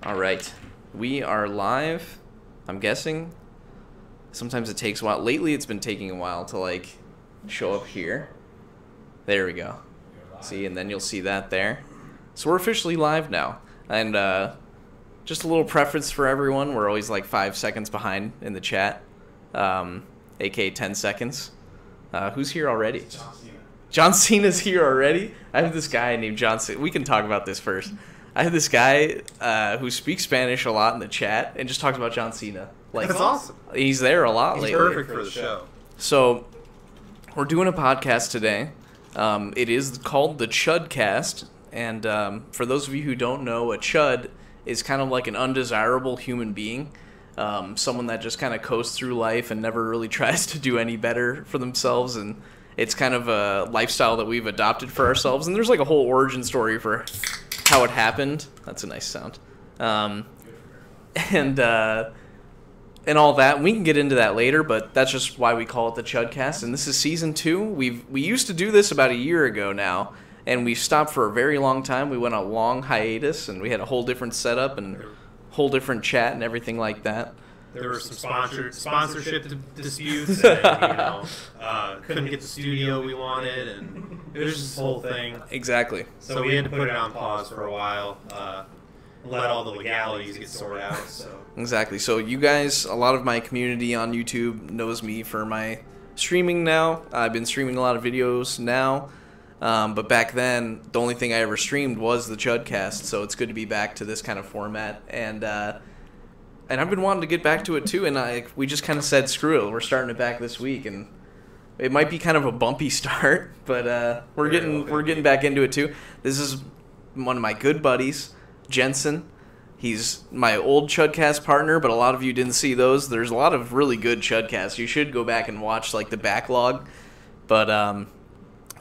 All right, we are live. I'm guessing. Sometimes it takes a while. Lately, it's been taking a while to like show up here. There we go. See, and then you'll see that there. So we're officially live now. And just a little preference for everyone. We're always like 5 seconds behind in the chat, aka 10 seconds. Who's here already? John Cena's here already? I have this guy named John Cena. We can talk about this first. I have this guy who speaks Spanish a lot in the chat and just talks about John Cena. Like, that's awesome. He's there a lot lately. He's perfect for the show. So, we're doing a podcast today. It is called the Chudcast. And for those of you who don't know, a chud is kind of like an undesirable human being. Someone that just kind of coasts through life and never really tries to do any better for themselves. And it's kind of a lifestyle that we've adopted for ourselves. And there's like a whole origin story for how it happened. That's a nice sound. And all that. We can get into that later, but that's just why we call it the Chudcast. And this is season 2. We used to do this about a year ago now, and we stopped for a very long time. We went on a long hiatus, and we had a whole different setup and whole different chat and everything like that. There were some sponsorship disputes, and couldn't get the studio we wanted, and it was just this whole thing. Exactly. So we had to put it on pause for a while, let all the legalities get sorted out. So exactly. So you guys, a lot of my community on YouTube knows me for my streaming now. I've been streaming a lot of videos now, but back then the only thing I ever streamed was the Chudcast. So it's good to be back to this kind of format, and I've been wanting to get back to it too, and we just kind of said, screw it, we're starting it back this week, and it might be kind of a bumpy start, but we're getting back into it too. This is one of my good buddies, Jensen. He's my old Chudcast partner, but a lot of you didn't see those. There's a lot of really good Chudcasts. You should go back and watch like the backlog. But I'm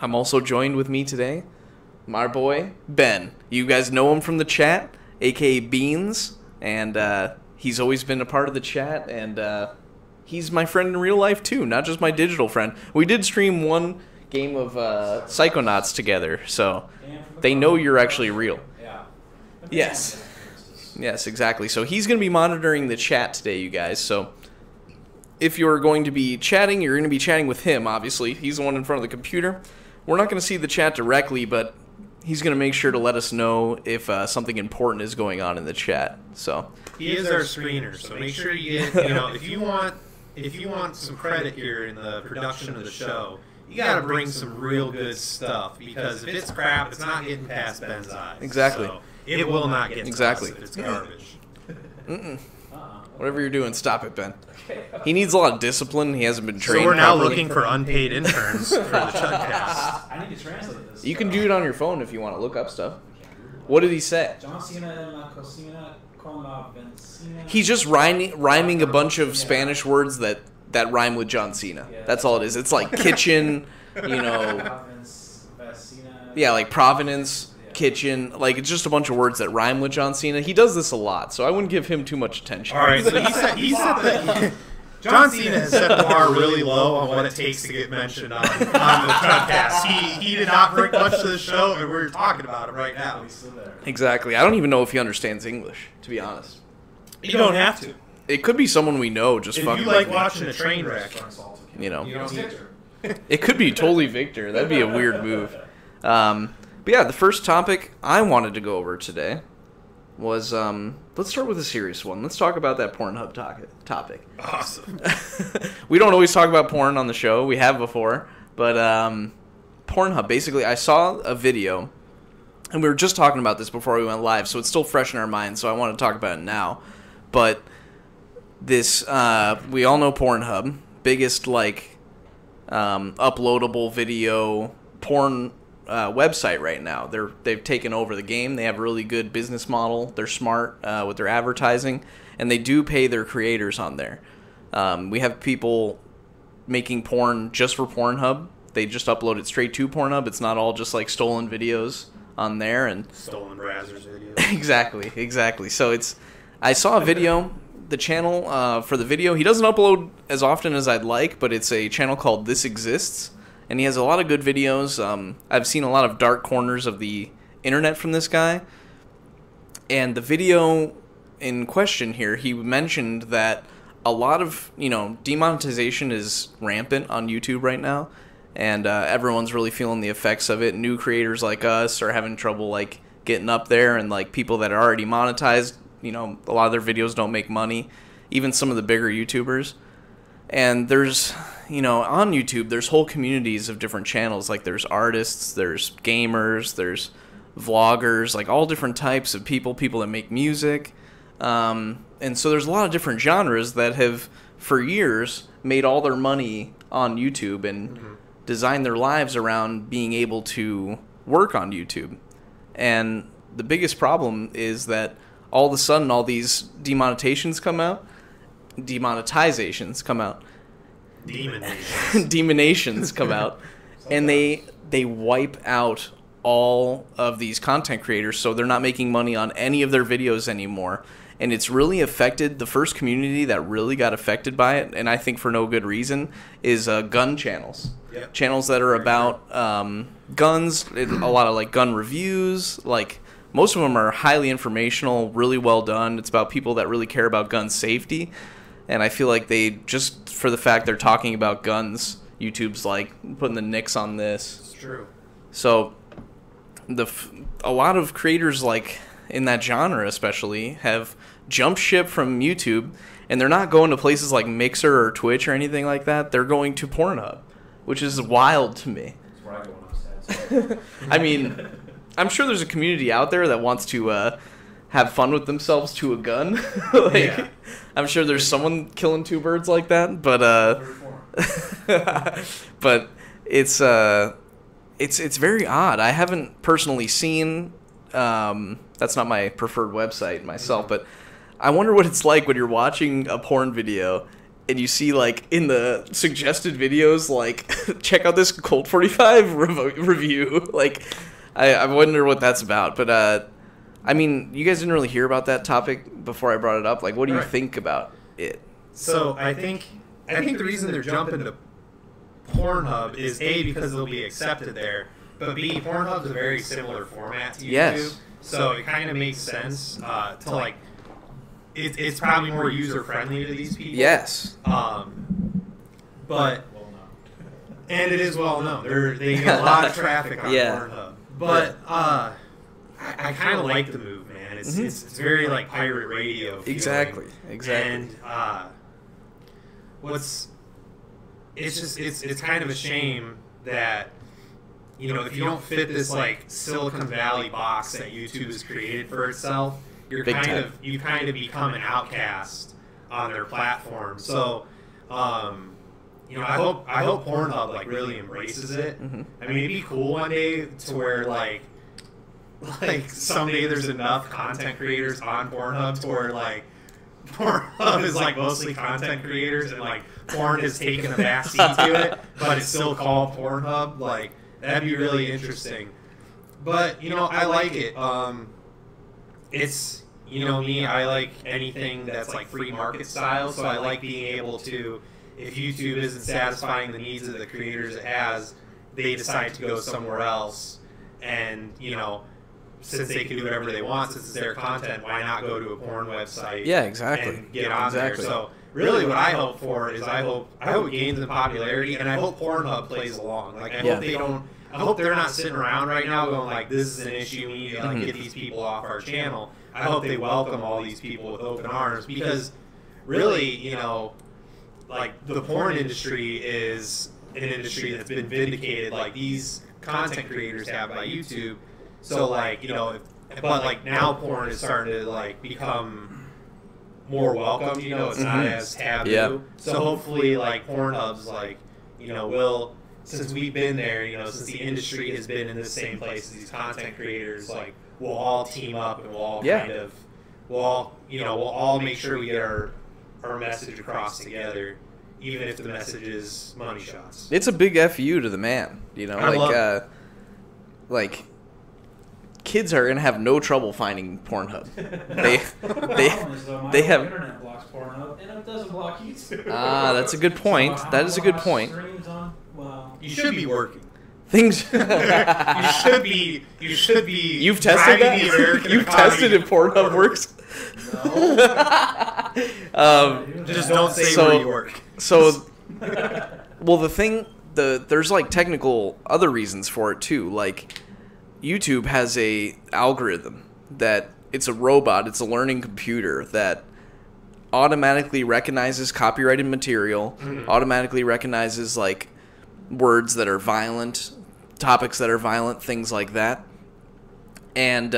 also joined with me today, my boy, Ben. You guys know him from the chat, aka Beans, and he's always been a part of the chat, and he's my friend in real life too, not just my digital friend. We did stream one game of Psychonauts together, so they know you're actually real. Yes. Yes, exactly. So he's going to be monitoring the chat today, you guys. So if you're going to be chatting, you're going to be chatting with him, obviously. He's the one in front of the computer. We're not going to see the chat directly, but he's going to make sure to let us know if something important is going on in the chat. So he is our screener, so make sure you get, if you want some credit here in the production of the show, you got to bring some real good stuff, because if it's crap, it's not getting past Ben's eyes. Exactly. So it will not get to us if it's garbage. Whatever you're doing, stop it, Ben. He needs a lot of discipline. He hasn't been trained So we're now properly. looking for unpaid interns for the Chudcast. I need to translate this. You can do it on your phone if you want to look up stuff. What did he say? John Cena and la cocina con la benzina. He's just rhyming a bunch of Spanish words that rhyme with John Cena. That's all it is. It's like kitchen, yeah, like provenance, kitchen, like it's just a bunch of words that rhyme with John Cena. He does this a lot, so I wouldn't give him too much attention. All right, so he said that John Cena has set the bar really low on what it takes to get mentioned on the podcast. He did not bring much to the show, and we're talking about it right now. Exactly. I don't even know if he understands English, to be honest. You don't have to. It could be someone we know just If fucking you like watching a train wreck, It could be totally Victor. That'd be a weird move. But yeah, the first topic I wanted to go over today was, let's start with a serious one. Let's talk about that Pornhub topic. Awesome. We don't always talk about porn on the show. We have before. But Pornhub, basically, I saw a video, and we were just talking about this before we went live, so it's still fresh in our minds, so I want to talk about it now. But this, we all know Pornhub, biggest, uploadable video porn website right now. They've taken over the game. They have a really good business model. They're smart with their advertising, and they do pay their creators on there. We have people making porn just for Pornhub. They just upload it straight to Pornhub. It's not all just like stolen videos on there and stolen browsers videos. Exactly. So I saw a video. The channel for the video, he doesn't upload as often as I'd like, but it's a channel called This Exists. And he has a lot of good videos. I've seen a lot of dark corners of the internet from this guy. And the video in question here, he mentioned that a lot of, demonetization is rampant on YouTube right now, and everyone's really feeling the effects of it. New creators like us are having trouble, like, getting up there, and, like, people that are already monetized, a lot of their videos don't make money, even some of the bigger YouTubers. And there's, on YouTube, there's whole communities of different channels. Like, there's artists, there's gamers, there's vloggers, like, all different types of people that make music. And so there's a lot of different genres that have, for years, made all their money on YouTube and designed their lives around being able to work on YouTube. And the biggest problem is that all of a sudden all these demonetizations come out. Demonations come out, and they wipe out all of these content creators, so they're not making money on any of their videos anymore. And it's really affected the first community that really got affected by it, and I think for no good reason, is gun channels. Yep. Channels that are about guns, a lot of like gun reviews, like most of them are highly informational, really well done. It's about people that really care about gun safety. And I feel like they, just for the fact they're talking about guns, YouTube's like putting the nix on this. It's true. So a lot of creators, like in that genre especially, have jumped ship from YouTube, and they're not going to places like Mixer or Twitch or anything like that. They're going to Pornhub, which is wild to me. That's where I go when I'm sad. I mean, I'm sure there's a community out there that wants to have fun with themselves to a gun. Yeah. I'm sure there's someone killing two birds like that, but but it's very odd. I haven't personally seen. That's not my preferred website myself, but I wonder what it's like when you're watching a porn video and you see, like, in the suggested videos, like, check out this Colt 45 review. Like, I wonder what that's about. But I mean, you guys didn't really hear about that topic before I brought it up. Like, what do you think about it? So I think the reason they're jumping to Pornhub is A, because they'll be accepted there, but B, Pornhub's a very similar format to YouTube. Yes. So it kind of makes sense to like. It's probably more user friendly to these people. Yes. But Well known. and it is well known. They get a lot of traffic on Pornhub. But I kind of like the move, man. It's very like pirate radio feeling. Exactly. And it's kind of a shame that, if you don't fit this like Silicon Valley box that YouTube has created for itself, you kind of become an outcast on their platform. So I hope Pornhub like really embraces it. Mm-hmm. I mean, it'd be cool one day to where like someday there's enough content creators on Pornhub to where like Pornhub is like mostly content creators and like porn has taken a backseat to it, but it's still called Pornhub. Like, that'd be really interesting. But I like it. It's me, I like anything that's like free market style, so I like being able to, if YouTube isn't satisfying the needs of the creators it has, they decide to go somewhere else, and since they can do whatever they want, since it's their content, why not go to a porn website? Yeah, exactly. And get on there. So really, what I hope for is I hope it gains in popularity, and I hope Pornhub plays along. Like, I hope they're not sitting around right now going like, this is an issue, we need to like get these people off our channel. I hope they welcome all these people with open arms, because really, like, the porn industry is an industry that's been vindicated, like these content creators have by YouTube. So like, but like now porn is starting to like become more welcome, it's not as taboo. Yeah. So hopefully like Pornhub's like, will, since we've been there, since the industry has been in the same place as these content creators, like we'll all team up and we'll all we'll all make sure we get our message across together, even if the message is money shots. It's a big FU to the man, like kids are gonna have no trouble finding Pornhub. They have internet blocks Pornhub, and it doesn't block YouTube. That's a good point. So That is a good point. You should be working. Things. You should be. You've tested that. You've tested if Pornhub works. Just don't say so- where you work. So, well, there's like technical other reasons for it too. Like, YouTube has a algorithm that it's a robot, it's a learning computer that automatically recognizes copyrighted material, automatically recognizes like words that are violent, topics that are violent, things like that. And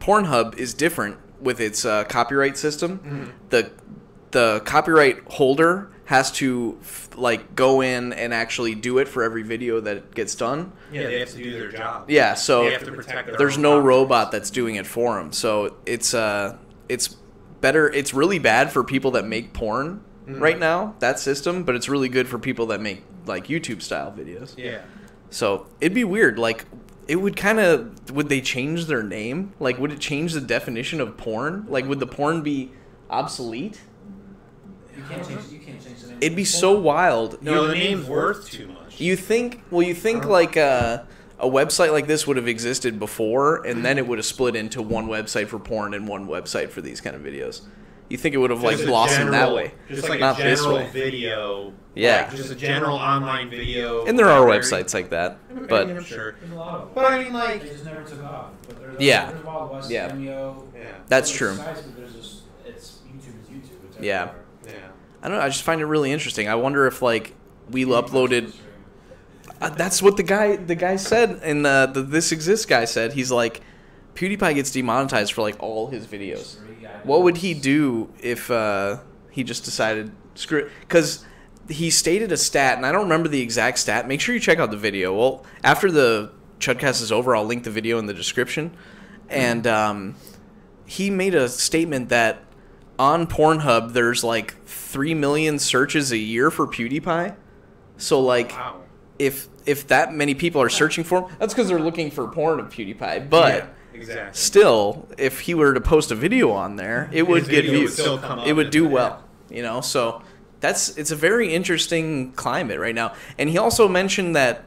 Pornhub is different with its copyright system. The copyright holder has to like go in and actually do it for every video that gets done. Yeah, they have to do their job. Yeah, so They have to protect their there's own no copyright. robot that's doing it for them. So it's better. It's really bad for people that make porn right now, that system, but it's really good for people that make like YouTube style videos. Yeah. So it'd be weird. Like, it would would they change their name? Like, would it change the definition of porn? Like, would the porn be obsolete? You can't change the name. It'd be so wild. No, the name's worth too much. You think like a website like this would have existed before, and then it would have split into one website for porn and one website for these kind of videos. You think it would have like Just a blossomed that general- way? Just like Not a this general way. video. Yeah. Like just a general online video. And there are library. websites like that, I'm but sure. There's a lot of them. But I mean, like, They just never took off. But Yeah. There's Wild West, Yeah. Cameo. yeah, that's There's true. sites, but there's just, it's YouTube is YouTube. It's Yeah. everywhere. yeah. I don't know. I just find it really interesting. I wonder if like we uploaded. That's what the guy said, and the This Exists guy said. He's like, PewDiePie gets demonetized for like all his videos. What would he do if he just decided screw it? Because he stated a stat, and I don't remember the exact stat. Make sure you check out the video. Well, after the Chudcast is over, I'll link the video in the description. And he made a statement that on Pornhub there's like 3 million searches a year for PewDiePie. So like, Wow. if that many people are searching for him, that's because they're looking for porn of PewDiePie. But Yeah, exactly. still, if he were to post a video on there, it would get video would views. still come up It would do and- well, you know. So it's a very interesting climate right now. And he also mentioned that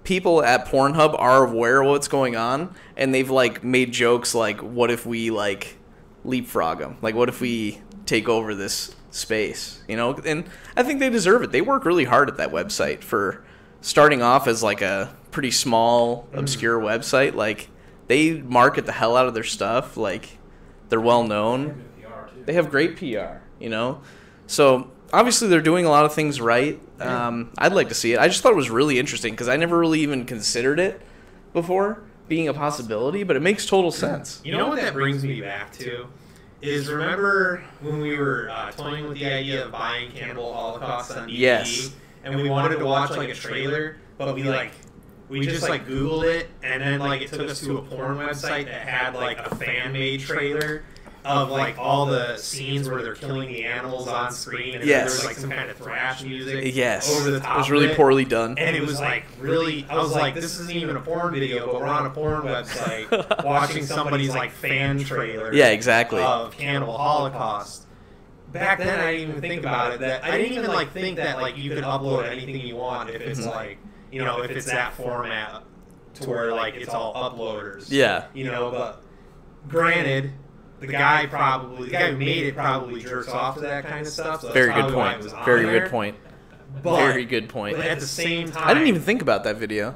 people at Pornhub are aware of what's going on, and they've like made jokes like, "What if we like leapfrog them? Like, what if we take over this space?" You know. And I think they deserve it. They work really hard at that website for starting off as like a pretty small, obscure website. Like, they market the hell out of their stuff. Like, they're well known. They have great PR, you know? So, obviously, they're doing a lot of things right. I'd like to see it. I just thought it was really interesting because I never really even considered it before being a possibility, but it makes total sense. You know what that brings me back to? Is remember when we were toying with the idea of buying Cannibal Holocaust on DVD? Yes. And we wanted to watch like a trailer, but we just like Googled it, and then like it took us to a porn website that had like a fan-made trailer of like all the scenes where they're killing the animals on screen, and Yes. there was like some kind of thrash music Yes. over the top. It was really of it. poorly done. And it was like really, I was like, this isn't even a porn video, but we're on a porn website watching somebody's like fan trailer. Yeah, exactly. Of Cannibal Holocaust. Back then, I didn't even think about it. That I didn't even like think that like you could upload anything you want if it's like, you know, if it's that format to where like it's all uploaders. Yeah. You know, but granted, the guy who made it probably jerks off to that kind of stuff. So that's Very good probably why it point. was on Very there. good point. But, Very good point. But at the same time, I didn't even think about that video.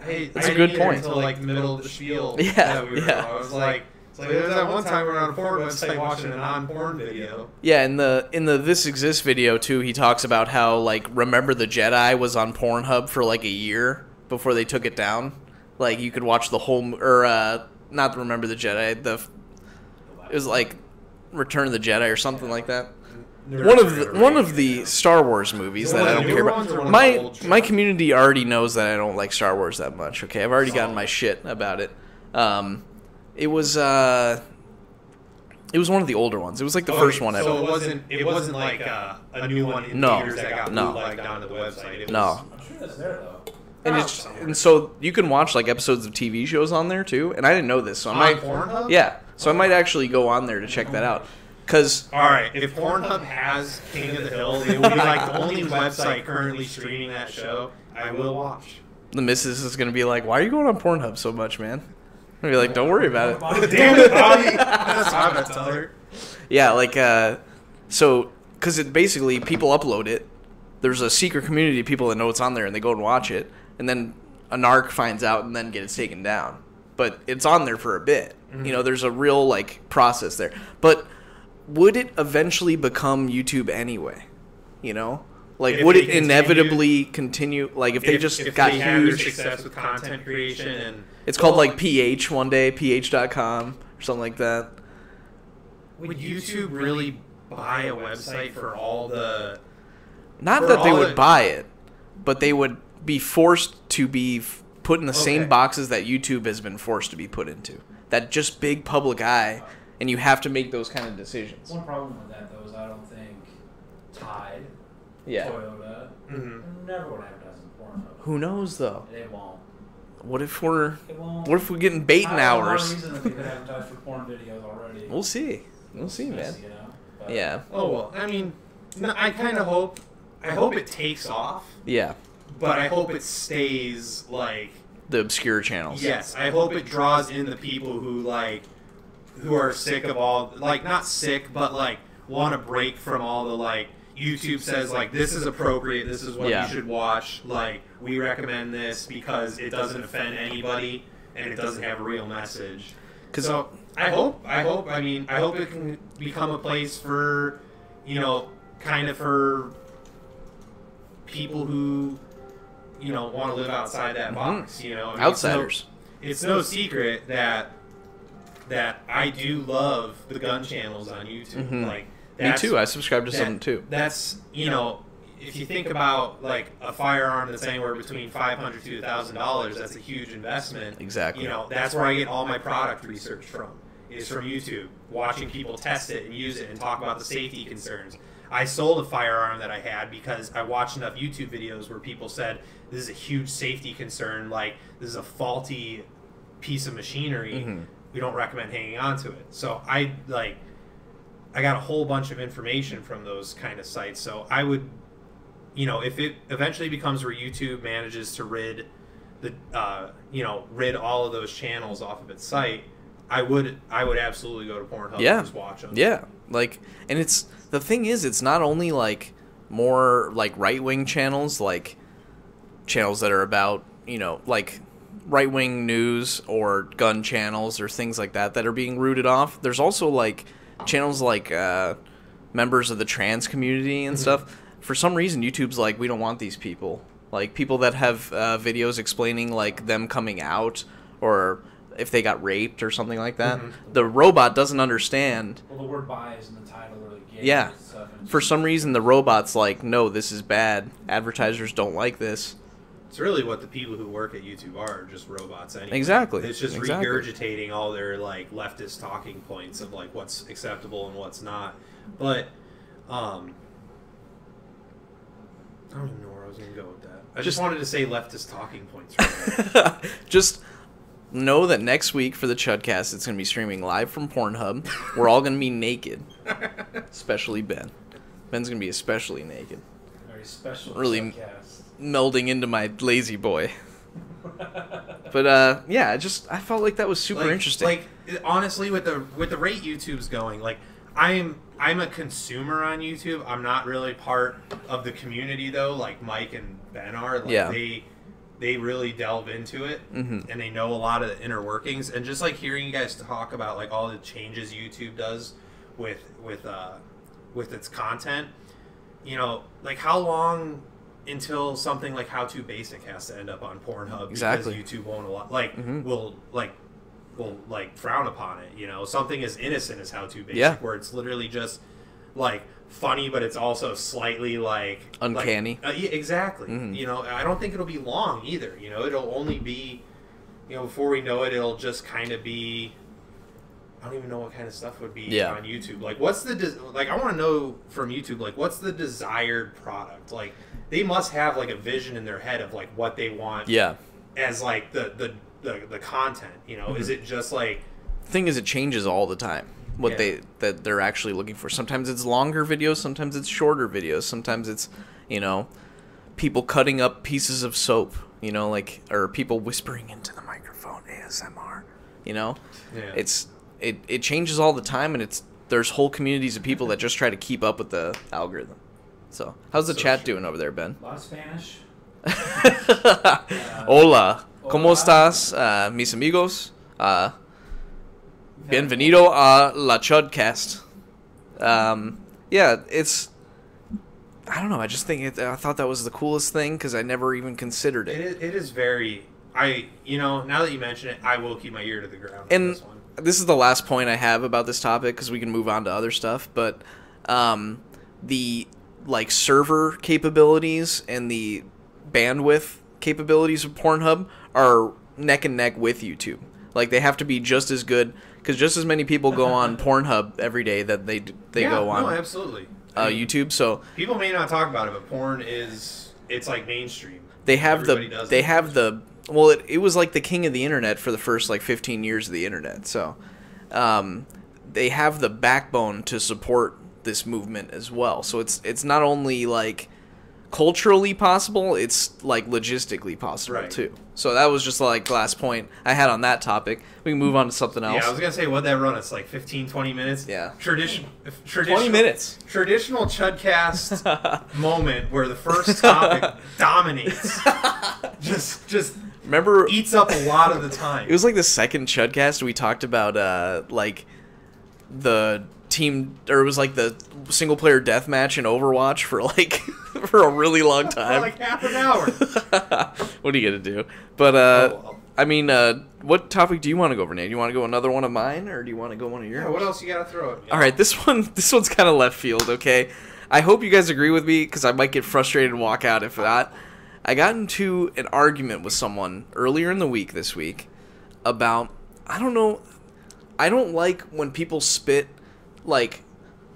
That's a good point. Until like the middle of the spiel. Yeah, that we were yeah. on. I was like, there was that one time we were on a porn website watching a non-porn video. Yeah, in the This Exists video too, he talks about how like Remember the Jedi was on Pornhub for like a year before they took it down. Like you could watch the whole not Remember the Jedi, it was like Return of the Jedi or something like that. One of the Star Wars movies that I don't care about. My community already knows that I don't like Star Wars that much. Okay, I've already gotten my shit about it. It was one of the older ones. It was like the first one ever. So it wasn't like a new one in No, theaters that got no. bootlegged onto the website. It was, No. I'm sure that's there though. And so you can watch like episodes of TV shows on there too. And I didn't know this, so I On might Pornhub? Yeah, so I might actually go on there to check that out. Cause All right, if Pornhub has King of the Hill, it will be like the only website currently streaming that show. I will watch. the missus is gonna be like, "Why are you going on Pornhub so much, man?" I'd be like, don't worry about it. Damn it, Bobby. That's what I'm gonna tell her. Yeah, like, so, because it basically, people upload it, there's a secret community of people that know it's on there, and they go and watch it, and then a narc finds out and then gets taken down. But it's on there for a bit. Mm-hmm. You know, there's a real, like, process there. But would it eventually become YouTube anyway? You know? Like, if would it inevitably continue? Like, if they just got they have their huge... success with content creation and... It's called, like, PH one day, ph.com, or something like that. Would YouTube really buy a website for all the... Not that they would buy it, but they would be forced to be put in the same boxes that YouTube has been forced to be put into. That just big public eye, and you have to make those kind of decisions. One problem with that, though, is I don't think Tide, Yeah. Toyota, never would advertise in Pornhub. Who knows, though? It won't. What if It won't. What if we're getting baiting hours? I don't know reason that they could advertise for porn videos already. We'll see. We'll see, man. You know? But Yeah. Oh, well, I mean, I kind of hope... I hope it takes off, Yeah. but I hope it stays, like... The obscure channels. Yes, I hope it draws in the people who, like... Who are sick of all... Like, not sick, but, like, want to break from all the, like... YouTube says, like, this is appropriate, this is what you should watch, like, we recommend this because it doesn't offend anybody and it doesn't have a real message. So, I hope it can become a place for, you know, kind of for people who, you know, want to live outside that box, you know. I mean, Outsiders. It's no secret that I do love the gun channels on YouTube. Like, me too. I subscribe to some too. That's, you know, if you think about like a firearm that's anywhere between $500 to $1,000, that's a huge investment. Exactly. You know, that's where I get all my product research from. Is from YouTube, watching people test it and use it and talk about the safety concerns. I sold a firearm that I had because I watched enough YouTube videos where people said this is a huge safety concern. Like, this is a faulty piece of machinery. We don't recommend hanging on to it. So I got a whole bunch of information from those kind of sites. So I would, you know, if it eventually becomes where YouTube manages to rid all of those channels off of its site, I would absolutely go to Pornhub and just watch them. Yeah, like, and the thing is, it's not only like more like right-wing channels, like channels that are about, you know, like right-wing news or gun channels or things like that are being rooted off. There's also like channels like members of the trans community and stuff. For some reason, YouTube's like, we don't want these people. Like, people that have videos explaining like them coming out or if they got raped or something like that. The robot doesn't understand. Well, the word bi is in the title or the gay Yeah. stuff. For some reason, the robot's like, no, this is bad. Advertisers don't like this. It's really what the people who work at YouTube are, just robots anyway. Exactly. It's just regurgitating all their like leftist talking points of like what's acceptable and what's not. But I don't even know where I was going to go with that. I just wanted to say leftist talking points. Right. Just know that next week for the Chudcast, it's going to be streaming live from Pornhub. We're all going to be naked, especially Ben. Ben's going to be especially naked. Very special. Really Chudcast. melding into my lazy boy. But yeah, I felt like that was super interesting. Like, honestly, with the rate YouTube's going, like, I'm a consumer on YouTube. I'm not really part of the community though, like Mike and Ben are. Like, they really delve into it and they know a lot of the inner workings. And just like hearing you guys talk about like all the changes YouTube does with its content, you know, like how long until something like How To Basic has to end up on Pornhub because YouTube won't allow, will frown upon it, you know. Something as innocent as How To Basic, where it's literally just like funny, but it's also slightly like uncanny. Exactly. You know, I don't think it'll be long either. You know, it'll only be, you know, before we know it, it'll just kind of be. I don't even know what kind of stuff would be on YouTube. Like, what's the I want to know from YouTube, like, what's the desired product? Like, they must have like a vision in their head of like what they want. As like the content, you know, is it just like? Thing is, it changes all the time. What they're actually looking for. Sometimes it's longer videos. Sometimes it's shorter videos. Sometimes it's, you know, people cutting up pieces of soap. You know, like, or people whispering into the microphone, ASMR. You know, Yeah. it changes all the time, and there's whole communities of people that just try to keep up with the algorithm. So, how's the chat doing over there, Ben? A lot of Spanish. Hola, ¿cómo estás, mis amigos? Bienvenido a la Chudcast. Yeah, it's... I don't know, I just think I thought that was the coolest thing because I never even considered it. It is very... now that you mention it, I will keep my ear to the ground And on this one. this is the last point I have about this topic because we can move on to other stuff, but the like server capabilities and the bandwidth capabilities of Pornhub are neck and neck with YouTube. Like, they have to be just as good because just as many people go on Pornhub every day that they go on absolutely. YouTube. So people may not talk about it, but porn it's like mainstream. they have Everybody well, it was like the king of the internet for the first like 15 years of the internet. So they have the backbone to support this movement as well. So it's not only like culturally possible, it's like logistically possible too. So that was just like the last point I had on that topic. We can move on to something else. Yeah, I was gonna say, what'd that run us, like 15, 20 minutes? Yeah. 20 minutes. Traditional Chudcast moment where the first topic dominates. Just Remember, eats up a lot of the time. it was like the second Chudcast we talked about like the team, or it was like the single player deathmatch in Overwatch for like for a really long time. For like half an hour. What are you gonna do? But well. I mean, what topic do you want to go over, Nate? Do you want to go another one of mine, or do you want to go one of yours? Yeah, what else you gotta throw at me? All right, this one's kind of left field. Okay, I hope you guys agree with me because I might get frustrated and walk out if not. I got into an argument with someone earlier in the week this week about, I don't know, I don't like when people spit like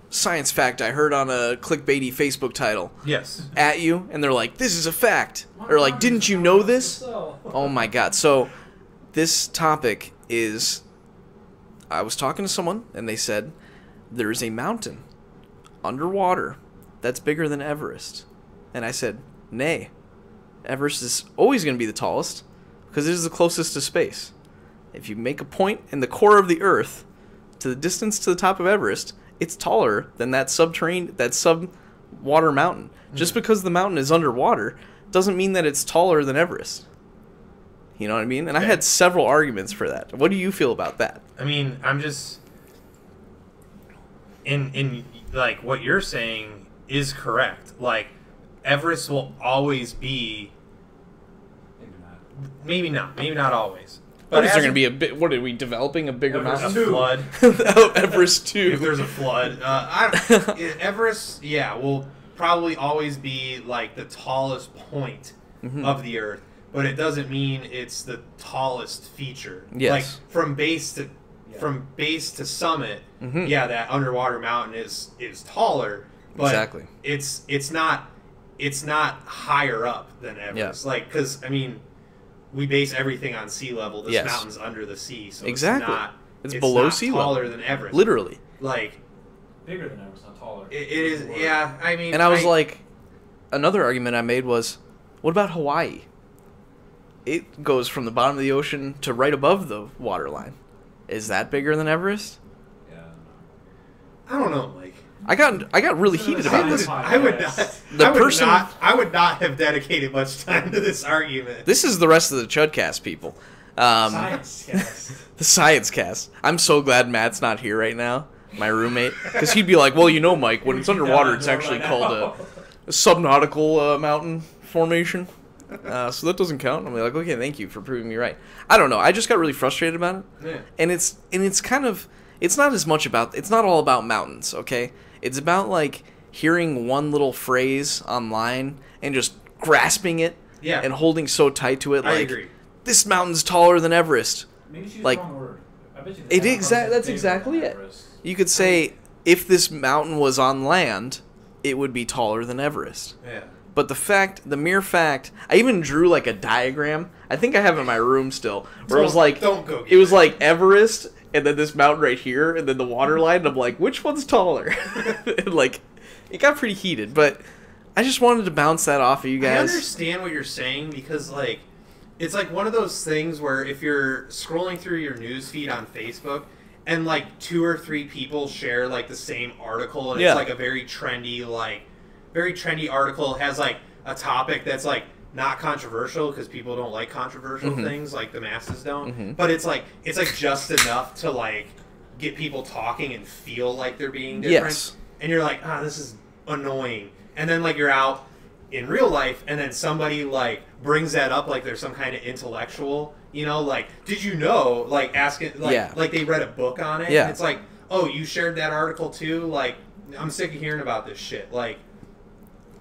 science fact I heard on a clickbaity Facebook title Yes. at you, and they're like, this is a fact, or like, didn't you know this? Oh my god. So this topic is, I was talking to someone and they said there's a mountain underwater that's bigger than Everest, and I said, nay, Everest is always going to be the tallest because it is the closest to space. If you make a point in the core of the Earth to the distance to the top of Everest, it's taller than that sub-water mountain. Just because the mountain is underwater doesn't mean that it's taller than Everest. You know what I mean? And I had several arguments for that. What do you feel about that? I mean, I'm just in like what you're saying is correct. Like, Everest will always be, maybe not always. But is there going to be a bit? What are we developing a bigger Everest mountain? A flood. Oh, Everest 2. If there's a flood, Everest, will probably always be like the tallest point of the Earth, but it doesn't mean it's the tallest feature. Yes. Like from base to summit, that underwater mountain is taller, but Exactly. it's not higher up than Everest. Yeah. Like, because I mean, we base everything on sea level. This Yes. mountain's under the sea, so Exactly. it's below not sea level. taller than Everest. Literally. Like, Bigger than Everest, not taller. it is. Yeah, I mean, And I was like, another argument I made was, what about Hawaii? It goes from the bottom of the ocean to right above the waterline. Is that bigger than Everest? Yeah. I don't know, Mike. I got really heated about this. I would not have dedicated much time to this argument. This is the rest of the Chudcast, people. Science cast. The Science Cast. I'm so glad Matt's not here right now, my roommate, because he'd be like, well, you know, Mike, when it's underwater, it's actually called a subnautical mountain formation. So that doesn't count. I'm like, okay, thank you for proving me right. I don't know. I just got really frustrated about it. Yeah. And it's kind of, it's not as much about, it's not all about mountains, okay? It's about like hearing one little phrase online and just grasping it and holding so tight to it. Like, I agree. This mountain's taller than Everest. Maybe she's Like, the wrong word. I bet you that's exactly it. You could say, if this mountain was on land, it would be taller than Everest. Yeah. But the mere fact, I even drew like a diagram. I think I have it in my room still, where it was like, don't go get it was like Everest, and then this mountain right here, and then the water line, and I'm like, which one's taller? And like, it got pretty heated, but I just wanted to bounce that off of you guys. I understand what you're saying because, like, it's like one of those things where if you're scrolling through your news feed on Facebook and like 2 or 3 people share like the same article and it's like a very trendy article, it has like a topic that's like not controversial because people don't like controversial things, like the masses don't, but it's like just enough to like get people talking and feel like they're being different, and you're like, this is annoying, and then like you're out in real life and then somebody like brings that up like there's some kind of intellectual, you know, like, did you know, like asking like they read a book on it, it's like, oh, you shared that article too, like I'm sick of hearing about this shit, like,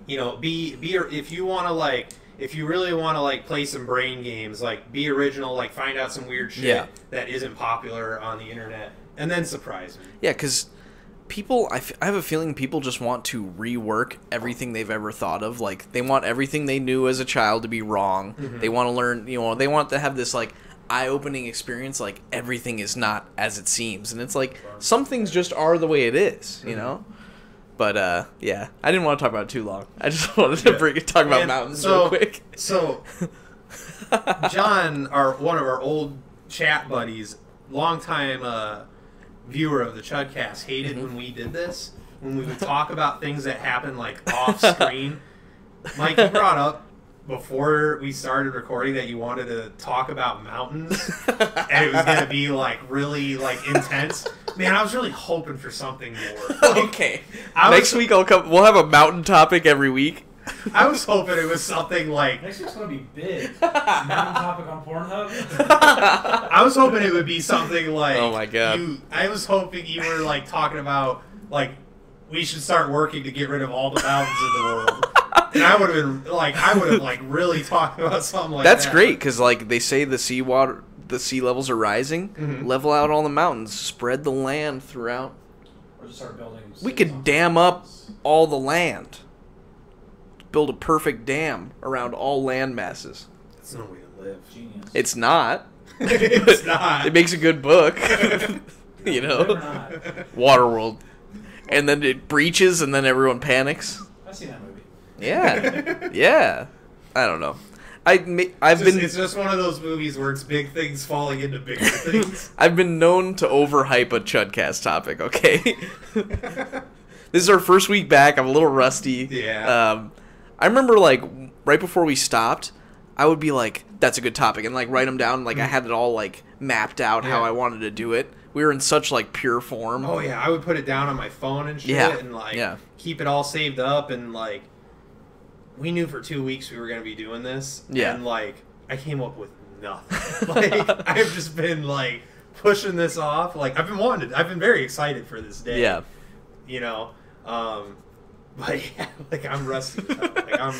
you know, if you want to like, if you really want to like play some brain games, like be original, like find out some weird shit that isn't popular on the internet, and then surprise me. Yeah, because people, I have a feeling people just want to rework everything they've ever thought of. Like, they want everything they knew as a child to be wrong. They want to learn, you know, they want to have this like eye-opening experience. Like everything is not as it seems, and it's like some things just are the way it is, you know. But, yeah, I didn't want to talk about it too long. I just wanted to talk about mountains real quick. So, John, one of our old chat buddies, longtime viewer of the Chudcast, hated when we did this, when we would talk about things that happened, like, off-screen. Mike, you brought up before we started recording that you wanted to talk about mountains, and it was going to be, like, really, like, intense. Man, I was really hoping for something more. Like, okay. Next week we'll have a mountain topic every week. I was hoping it was something like... Next week's going to be big. Mountain topic on Pornhub? I was hoping it would be something like... Oh my god. I was hoping you were like talking about, like, we should start working to get rid of all the mountains in the world. And I would have been like, really talked about something like that. That's great, because like they say the sea levels are rising. Level out all the mountains, spread the land throughout. Or just start building. We could dam up all the land. Build a perfect dam around all land masses. That's no way to live. Genius. It's not. It's not. It makes a good book. You know? Waterworld. And then it breaches and then everyone panics. I've seen that movie. Yeah. Yeah. I don't know. It's just one of those movies where it's big things falling into bigger things. I've been known to overhype a Chudcast topic, okay? This is our first week back. I'm a little rusty. Yeah. I remember, like, right before we stopped, I would be like, that's a good topic, and, like, write them down. Like, I had it all, like, mapped out how I wanted to do it. We were in such, like, pure form. Oh, yeah. I would put it down on my phone and shit and, like, keep it all saved up. And, like, we knew for 2 weeks we were going to be doing this. Yeah. And, like, I came up with nothing. Like, I've just been, like, pushing this off. Like, I've been very excited for this day. Yeah. You know? But yeah, like I'm rusty. Like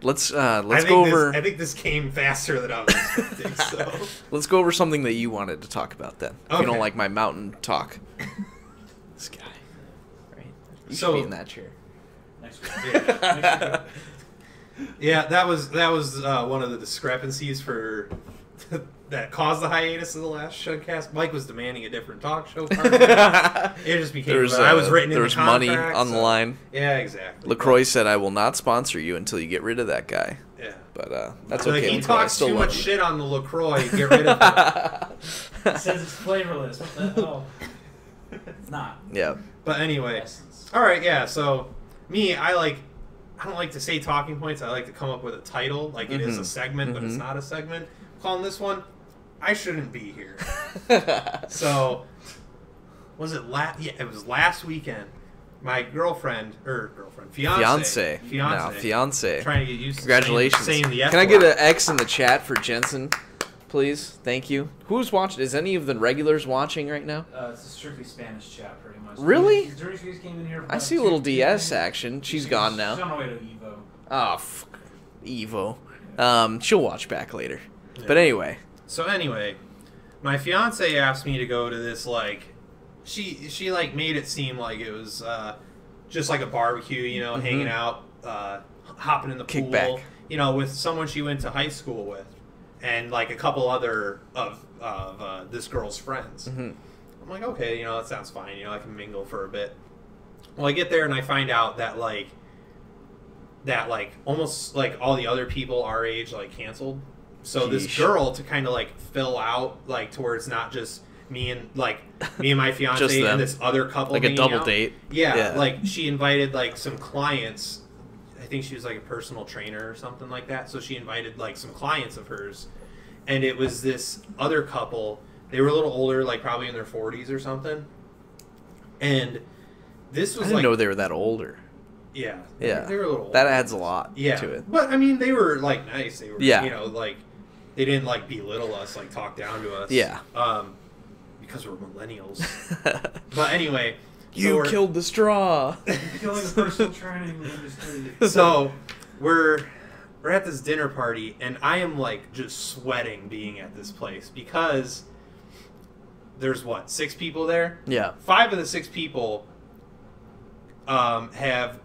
let's go over. I think this came faster than I was expecting. So let's go over something that you wanted to talk about then. If you don't like my mountain talk. This guy, right? You should be in that chair. Next week. Yeah, that was one of the discrepancies for that caused the hiatus of the last Chudcast. Mike was demanding a different talk show partner. It just became... I was written in the contract. There was money on the line. Yeah, exactly. LaCroix said, I will not sponsor you until you get rid of that guy. Yeah. But that's like, okay. He talks too much shit on the LaCroix. Get rid of it. It says it's flavorless. What the hell? It's not. Yeah. But anyway. Alright, yeah, so me, I don't like to say talking points. I like to come up with a title. Like, it is a segment, but it's not a segment. Calling this one, I shouldn't be here. So, was it it was last weekend. My fiance. Trying to get used Congratulations. to saying the F Can I get an X in the chat for Jensen, please? Thank you. Who's watching? Is any of the regulars watching right now? It's a strictly Spanish chat, pretty much. Really? Came in here I see a little DS action. She's gone now. She's on her way to Evo. Oh, fuck. Evo. She'll watch back later. Yeah. But anyway. So anyway, my fiance asked me to go to this, like, she like made it seem like it was just like a barbecue, you know, hanging out, hopping in the pool, Kickback. You know, with someone she went to high school with, and like a couple other of this girl's friends. I'm like, okay, you know, that sounds fine. You know, I can mingle for a bit. Well, I get there and I find out that almost like all the other people our age like canceled. So this girl, to kind of like fill out, like to where it's not just me and my fiance and this other couple, like a double date. Yeah, like she invited like some clients. I think she was like a personal trainer or something like that. So she invited like some clients of hers, and it was this other couple. They were a little older, like probably in their 40s or something. And this was I didn't know they were that older. Yeah. Yeah. They were a little older. That adds a lot to it. But I mean, they were like nice. They were, you know, like they didn't like belittle us, like talk down to us. Yeah. Because we're millennials. But anyway, you killed the straw. Killing the personal training industry. So we're at this dinner party, and I am like just sweating being at this place because there's 6 people there? Yeah. 5 of the 6 people have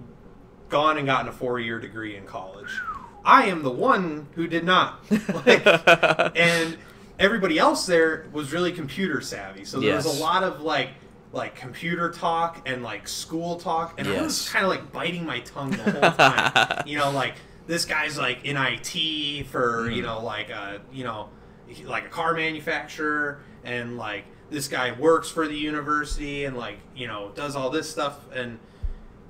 gone and gotten a 4-year degree in college. I am the one who did not. And everybody else there was really computer savvy. So there was a lot of like computer talk and like school talk, and I was kind of like biting my tongue the whole time. You know, like this guy's like in IT for like a car manufacturer, and like this guy works for the university and like does all this stuff, and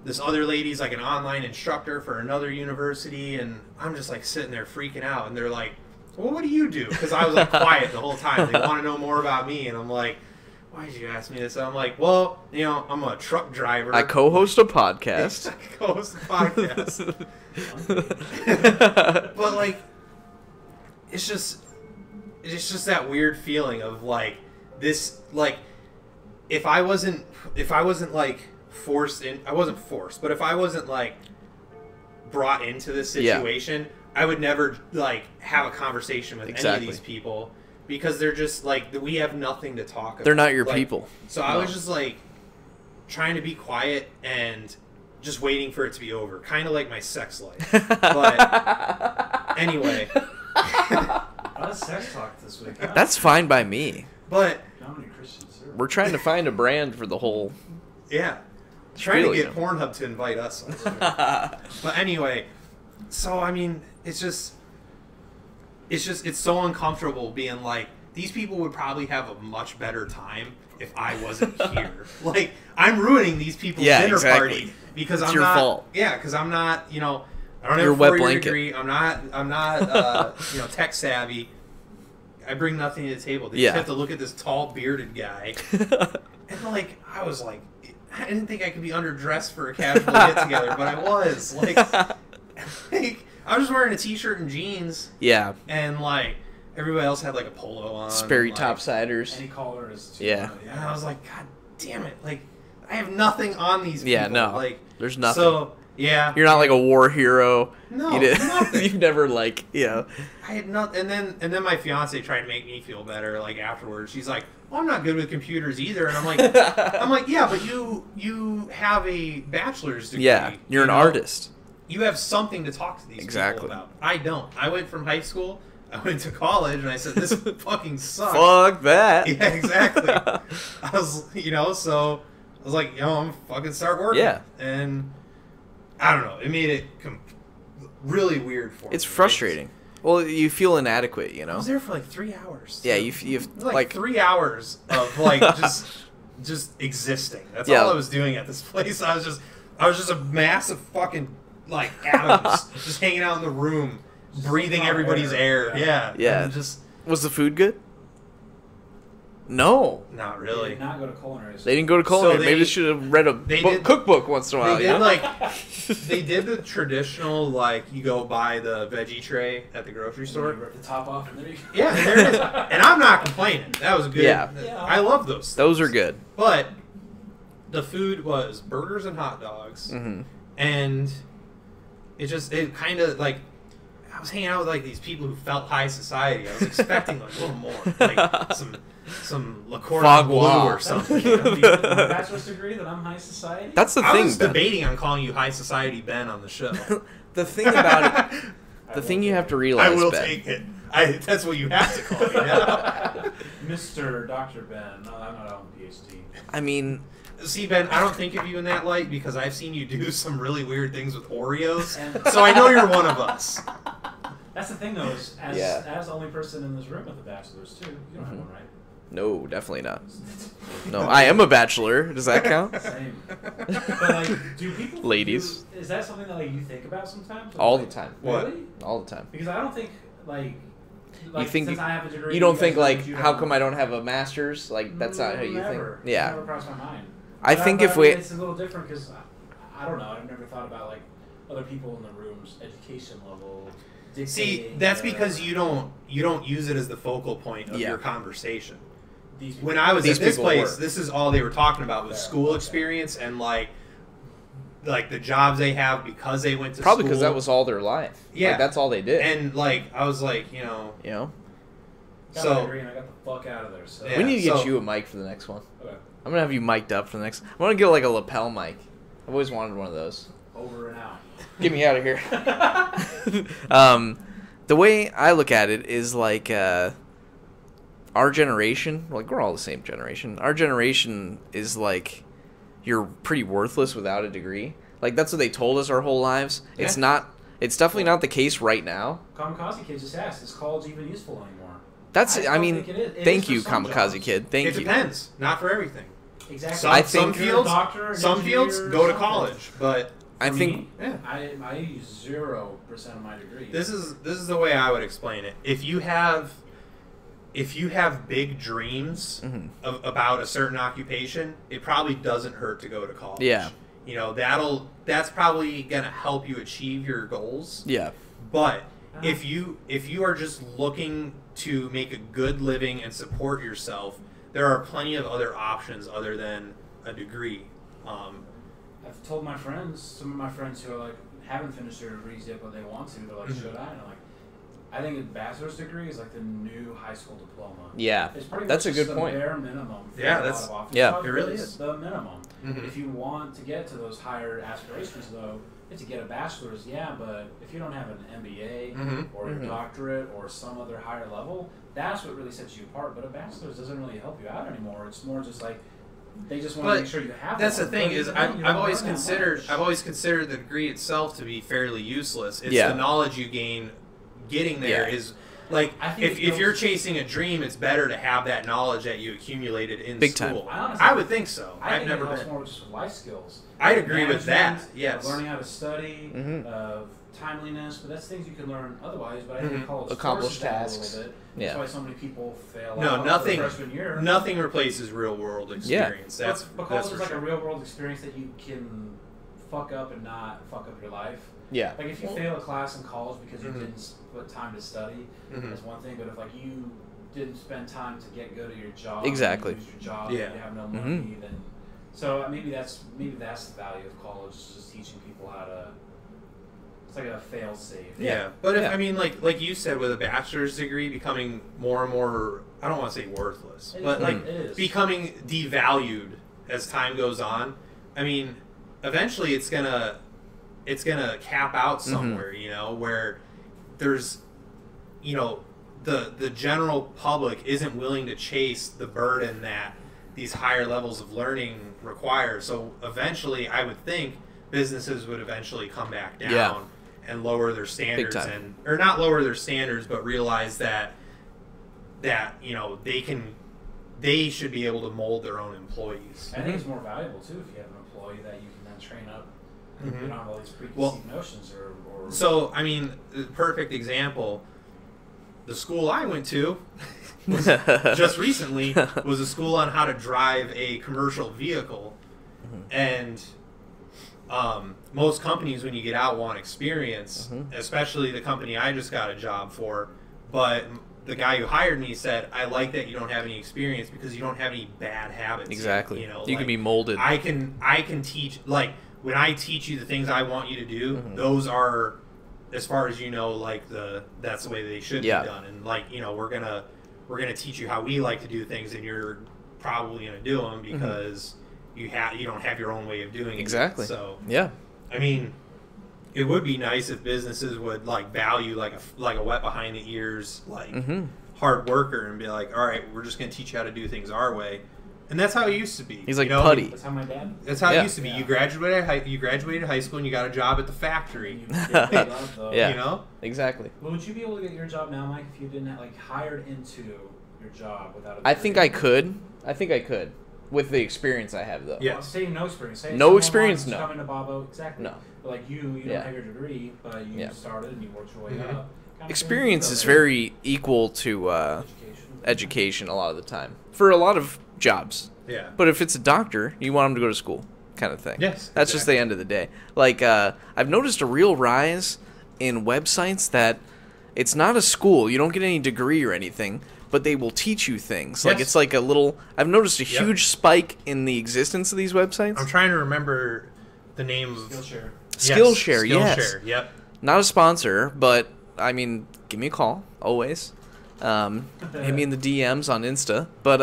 this other lady's like an online instructor for another university, and I'm just like sitting there freaking out, and they're like, well, what do you do? Because I was like quiet the whole time. They want to know more about me, and I'm like, why did you ask me this? And I'm like, well, I'm a truck driver. I co-host a podcast. I co-host a podcast. But like, it's just that weird feeling of like this, like if I wasn't like forced in, I wasn't forced, but if I wasn't like brought into this situation, I would never like have a conversation with any of these people, because they're just like, we have nothing to talk about. They're not your like, people. So I was just like trying to be quiet and just waiting for it to be over, kind of like my sex life. But anyway, a lot of sex talk this week. Huh? That's fine by me. But we're trying to find a brand for the whole. Trying to get Pornhub to invite us. But anyway, so I mean, it's so uncomfortable being like, these people would probably have a much better time if I wasn't here. Like, I'm ruining these people's dinner party because it's I'm your not. fault. Yeah, because I'm not. I don't have Your a wet 4-year blanket. degree. I'm not. Tech savvy. I bring nothing to the table. They just have to look at this tall bearded guy, and like, I was like, I didn't think I could be underdressed for a casual get together, but I was like, I was wearing a t-shirt and jeans. Yeah. And like everybody else had like a polo on. Sperry like, topsiders. Any color is too Yeah. And I was like, God damn it! Like, I have nothing on these people. Yeah, no. Like, there's nothing. So yeah, you're not like a war hero. No, nothing. You've never like I had nothing. And then my fiance tried to make me feel better. Like afterwards, she's like, well, I'm not good with computers either. And I'm like, yeah, but you have a bachelor's degree. Yeah, you're an artist. You have something to talk to these people about. I don't. I went from high school, I went to college, and I said, this fucking sucks. Fuck that. Yeah, exactly. I was, so I was like, I'm fucking start working. Yeah. And I don't know. It made it really weird for me. It's frustrating. Well, you feel inadequate, I was there for like 3 hours. Yeah, you like 3 hours of like just existing. That's all I was doing at this place. I was just a massive fucking like atoms just hanging out in the room, breathing everybody's air. Yeah. Yeah. Was the food good? No. Not They really. did not go to culinary. They didn't go to culinary. So Maybe they should have read a cookbook once in a while. They did they did the traditional like you go buy the veggie tray at the grocery store. Rip the top off and there you go. Yeah, and there it is. And I'm not complaining. That was good. Yeah. I love those things. Those are good. But the food was burgers and hot dogs, and it kind of like I was hanging out with like these people who felt high society. I was expecting like a little more, like some Le Cordon Bleu or something. My bachelor's degree that I'm high society. That's the I thing. was debating on calling you High Society Ben on the show. The thing about it, the thing you have to realize, I will Ben, take it. That's what you have to call me now. Mr. Dr. Ben. No, I'm not on PhD. I mean, See, Ben, I don't think of you in that light because I've seen you do some really weird things with Oreos. So I know you're one of us. That's the thing, though, is as the only person in this room with a bachelor's, too. You don't have one, right? No, definitely not. No, I am a bachelor. Does that count? Same. But, like, do people... Ladies. Is that something that, like, you think about sometimes? Or, All like, the time. Really? All the time. Because I don't think, like You think since I have a degree... you don't think, guys like, you how don't- come I don't have a master's? Like, that's not how you Never. think. Yeah. It's never crossed my mind. I But think but if we... It's a little different because, I don't know, I've never thought about, like, other people in the room's education level... See, that's because you don't use it as the focal point of your conversation. When I was at this place, this is all they were talking about was school experience and like the jobs they have because they went to Probably school. because that was all their life. Yeah, like, that's all they did. And like I was like, you know. Got my degree and I got the fuck out of there. So. We need to get you a mic for the next one. Okay. I'm gonna have you mic'd up for the next. I want to get like a lapel mic. I've always wanted one of those. Over and out. Get me out of here. The way I look at it is like our generation, like we're all the same generation. Our generation is like you're pretty worthless without a degree. Like that's what they told us our whole lives. Yeah. It's not. It's definitely not the case right now. Kamikaze Kid just asked, is college even useful anymore? That's. I mean, thank you, Kamikaze jobs. Kid. Thank you. It depends. Not for everything. Exactly. I think some fields go to college, but I think I use 0% of my degree. This is the way I would explain it. If you have big dreams about a certain occupation, it probably doesn't hurt to go to college. Yeah. You know, that's probably going to help you achieve your goals. Yeah. But if you are just looking to make a good living and support yourself, there are plenty of other options other than a degree. I've told my friends, some of my friends who are like haven't finished their degrees yet, but they want to. They're like, should I? And I'm like, I think a bachelor's degree is like the new high school diploma. Yeah, it's pretty that's much a good point. The bare minimum. For yeah, a that's lot of office yeah, jobs, it really is is the minimum. If you want to get to those higher aspirations, though, to get a bachelor's, yeah, but if you don't have an MBA or a doctorate or some other higher level, that's what really sets you apart. But a bachelor's doesn't really help you out anymore. It's more just like they just want to make sure you have. That's the thing is, I've always considered the degree itself to be fairly useless. It's the knowledge you gain getting there is. Like, if you're chasing a dream, it's better to have that knowledge that you accumulated in Big school. time. I would think so. I've never been. been. More just with life skills. I'd agree with that. Yes. Learning how to study, timeliness, but that's things you can learn otherwise. But I think college accomplish tasks. tasks. A little bit. Yeah. That's why so many people fail. No, out nothing. Freshman year. Nothing replaces real world experience. Yeah. But college is like sure. a real world experience that you can fuck up and not fuck up your life. Yeah. Like if you fail a class in college because you didn't put time to study, that's one thing. But if like you didn't spend time to get good at your job, exactly. You lose your job, you have no money, then so maybe that's the value of college, is just teaching people how to. It's like a fail safe. Yeah, but if, I mean, like you said, with a bachelor's degree becoming more and more, I don't want to say worthless, but like becoming devalued as time goes on. I mean, eventually it's gonna cap out somewhere, you know, where there's, you know, the general public isn't willing to chase the burden that these higher levels of learning require. So eventually, I would think businesses would eventually come back down and lower their standards, or not lower their standards, but realize that you know they should be able to mold their own employees. I think it's more valuable too if you have an employee that you can then train up. You don't have all these preconceived notions or. So I mean, the perfect example. The school I went to was just recently was a school on how to drive a commercial vehicle, and most companies, when you get out, want experience, especially the company I just got a job for. But the guy who hired me said, I like that you don't have any experience because you don't have any bad habits. Exactly. You know, you can be molded. I can teach, like, when I teach you the things I want you to do, those are, as far as you know, like that's the way they should be done. And like, you know, we're gonna teach you how we like to do things, and you're probably gonna do them because you don't have your own way of doing it. Exactly. So yeah, I mean, it would be nice if businesses would like value like a wet behind the ears, like hard worker, and be like, all right, we're just gonna teach you how to do things our way. And that's how it used to be. He's like putty. That's how my dad. That's how it Yeah. used to be. You graduated high school and you got a job at the factory. Yeah. You know? Exactly. But would you be able to get your job now, Mike, if you didn't have, like, hired into your job without a I think I could. With the experience I have, though. Yeah. Well, say no experience. Say No someone experience, wants to no. come into Bobo, exactly. No. But like you don't Yeah. have your degree, but you started and you worked your way Mhm. up. Kinda Experience same is thing. very equal to education a lot of the time for a lot of jobs. Yeah. But if it's a doctor, you want them to go to school, kind of thing. Yes, That's just the end of the day. Like I've noticed a real rise in websites that it's not a school. You don't get any degree or anything, but they will teach you things. Like Yes. it's like a little. I've noticed a Yep. huge spike in the existence of these websites. I'm trying to remember the name of Skillshare. Skillshare, yes. Skillshare, yep. Not a sponsor, but I mean, give me a call always. Hit me in the DMs on Insta. But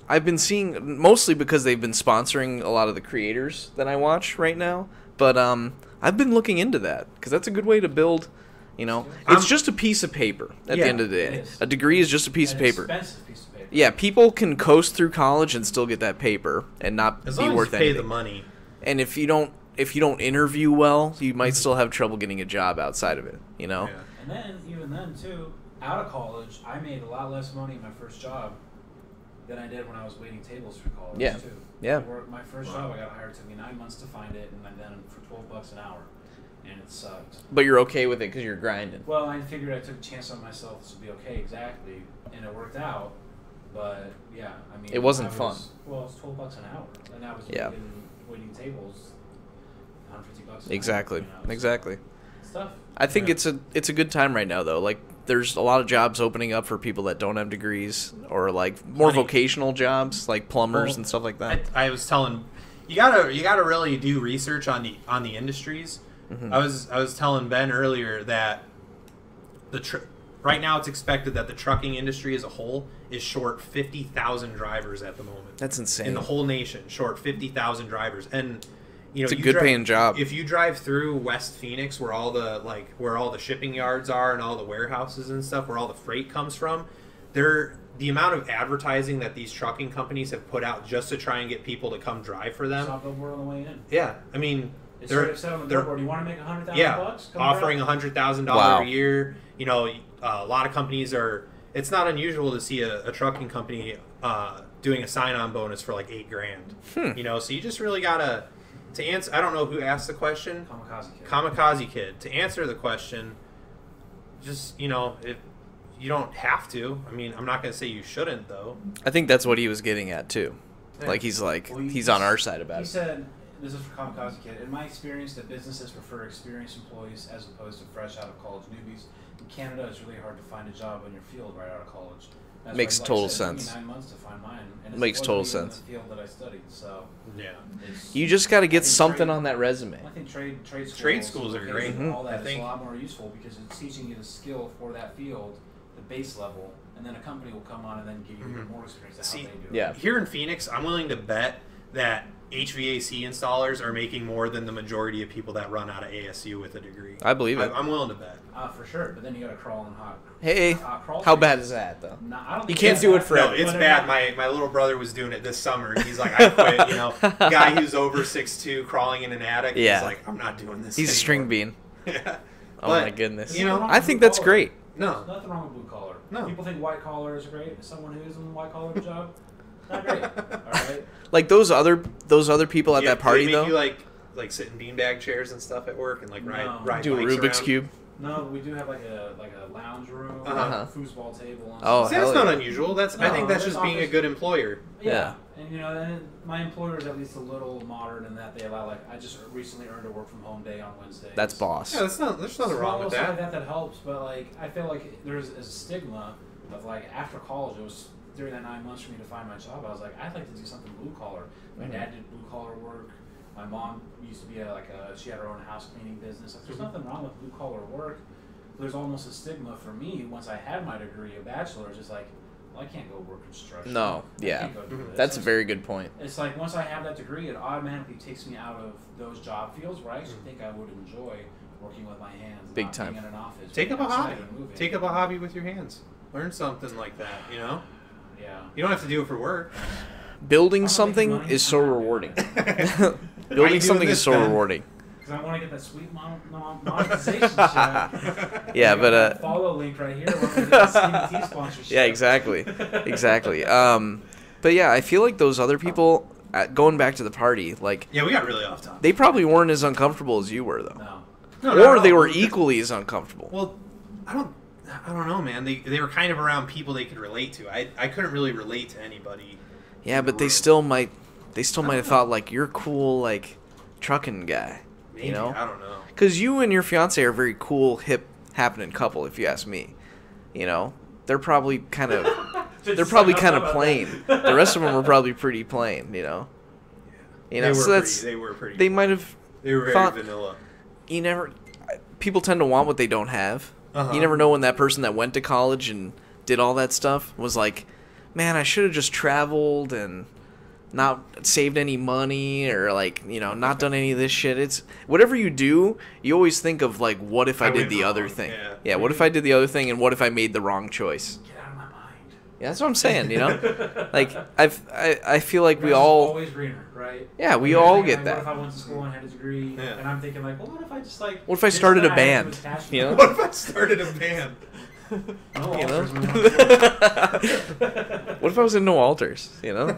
I've been seeing mostly because they've been sponsoring a lot of the creators that I watch right now. But I've been looking into that because that's a good way to build. You know, it's just a piece of paper at the end of the day. it is. A degree is just a piece of An paper. expensive piece of paper. Yeah, people can coast through college and still get that paper and not As be long worth as you pay anything. the money. And if you don't interview well, you might still have trouble getting a job outside of it. You know. Yeah. And then, even then, too, out of college, I made a lot less money in my first job than I did when I was waiting tables for college, Yeah. too. Yeah. My first job, I got hired. It took me 9 months to find it, and I done it for $12 an hour. And it sucked. But you're okay with it because you're grinding. Well, I figured I took a chance on myself. This would be okay, exactly. And it worked out. But, yeah, I mean... It wasn't I was, fun. Well, it was $12 an hour. And I was waiting tables, $150 an hour, Exactly. you know, so Exactly. it's tough. I think Yeah. it's a good time right now though. Like there's a lot of jobs opening up for people that don't have degrees or like more Funny. vocational jobs like plumbers Well, and stuff like that. I was telling you gotta really do research on the industries. Mm-hmm. I was telling Ben earlier that right now it's expected that the trucking industry as a whole is short 50,000 drivers at the moment. That's insane. In the whole nation, short 50,000 drivers, and you know It's a good paying job. If you drive through West Phoenix, where all the shipping yards are and all the warehouses and stuff, where all the freight comes from, the amount of advertising that these trucking companies have put out just to try and get people to come drive for them. Saw a billboard on the way in. Yeah, I mean, It said on the billboard, you want to make $100,000? Come offering drive. $100,000 Wow. a year. You know, a lot of companies are. It's not unusual to see a trucking company doing a sign-on bonus for like $8,000. You know, so you just really gotta to answer. I don't know who asked the question. Kamikaze Kid. To answer the question, just you know, if you don't have to. I mean, I'm not gonna say you shouldn't though. I think that's what he was getting at too. Yeah. Like he's on our side about He it. said, this is for Kamikaze Kid, in my experience that businesses prefer experienced employees as opposed to fresh out of college newbies. In Canada, it's really hard to find a job in your field right out of college. That's Makes why, total it took me sense. 9 months to find mine. And Makes it total wasn't even sense. the field that I studied, so Yeah. You just got to I get think something trade- on that resume. I think trade schools are great. vocational, all I that is think- a lot more useful because it's teaching you the skill for that field, the base level, and then a company will come on and then give you even more experience at See, how they do it. Yeah. Here in Phoenix, I'm willing to bet that HVAC installers are making more than the majority of people that run out of ASU with a degree. I believe it. I'm willing to bet. For sure, but then you got to crawl in hot. Hey, crawl how spaces. bad is that though? No, I don't You think can't it's do it bad. forever. No, it's But bad. again, My little brother was doing it this summer. He's like, I quit. You know, guy who's over 6'2", crawling in an attic. Yeah. He's like, I'm not doing this. He's a string anymore. bean. Yeah. Oh But, my goodness. you know, I think that's great. No. There's nothing wrong with blue collar. No. People think white collar is great. As someone who is in a white collar job, not great. All right. Like those other people at Yeah, that party do they make though. you like sit in beanbag chairs and stuff at work and like ride Do a bikes Rubik's around? cube. No, we do have like a lounge room, Uh-huh. a foosball table. And Oh, stuff. See, that's hell not yeah. unusual. I think No, that's there's just being a office- good employer. Yeah. And you know, and my employer is at least a little modern in that they allow like I just recently earned a work from home day on Wednesdays. That's boss. Yeah, there's nothing wrong with Like that. that helps, but like I feel like there's a stigma of like after college it was during that 9 months for me to find my job. I was like I'd like to do something blue collar. My dad did blue collar work. My mom used to be she had her own house cleaning business. Like, there's nothing wrong with blue collar work. There's almost a stigma for me once I had my degree, a bachelor's. It's like, well, I can't go work construction. No, I yeah. can't go do this. That's a very good point. It's like once I have that degree, it automatically takes me out of those job fields where I actually think I would enjoy working with my hands. Big not time. Being in an office. Take being up a outside hobby. and moving. Take up a hobby with your hands. Learn something like that. You know. Yeah. You don't have to do it for work. Building something is so rewarding. Building something is so rewarding. Because I want to get that sweet monetization shit. Yeah, but follow link right here. We're gonna get CBT sponsorship. yeah, exactly. But yeah, I feel like those other people, going back to the party, like Yeah, we got really off topic. they probably weren't as uncomfortable as you were, though. No. No, Or they were equally as uncomfortable. Well, I don't know, man. They were kind of around people they could relate to. I couldn't really relate to anybody. Yeah, but they still might have thought like you're cool, like trucking guy. Maybe, You know? I don't know. Because you and your fiance are a very cool, hip, happening couple, if you ask me. You know, they're probably kind of plain. The rest of them were probably pretty plain. You know. You know, They were pretty. They might have. They were very thought, vanilla. You never. People tend to want what they don't have. Uh-huh. You never know when that person that went to college and did all that stuff was like, man, I should have just traveled and not saved any money or like, you know, not done any of this shit. It's whatever you do, you always think of like, what if I did went the wrong, other thing? yeah. What if I did the other thing and what if I made the wrong choice? Get out of my mind. Yeah, that's what I'm saying, you know? Like I feel like we Grass is all always greener, right? Yeah, we You're all thinking, get like, that. What if I went to school and had a degree? Yeah. And I'm thinking like, well, what if I just like What if I this started a that I had band? to attach You know? What if I started a band? No, You know? alters, man. What if I was in No Altars, you know? A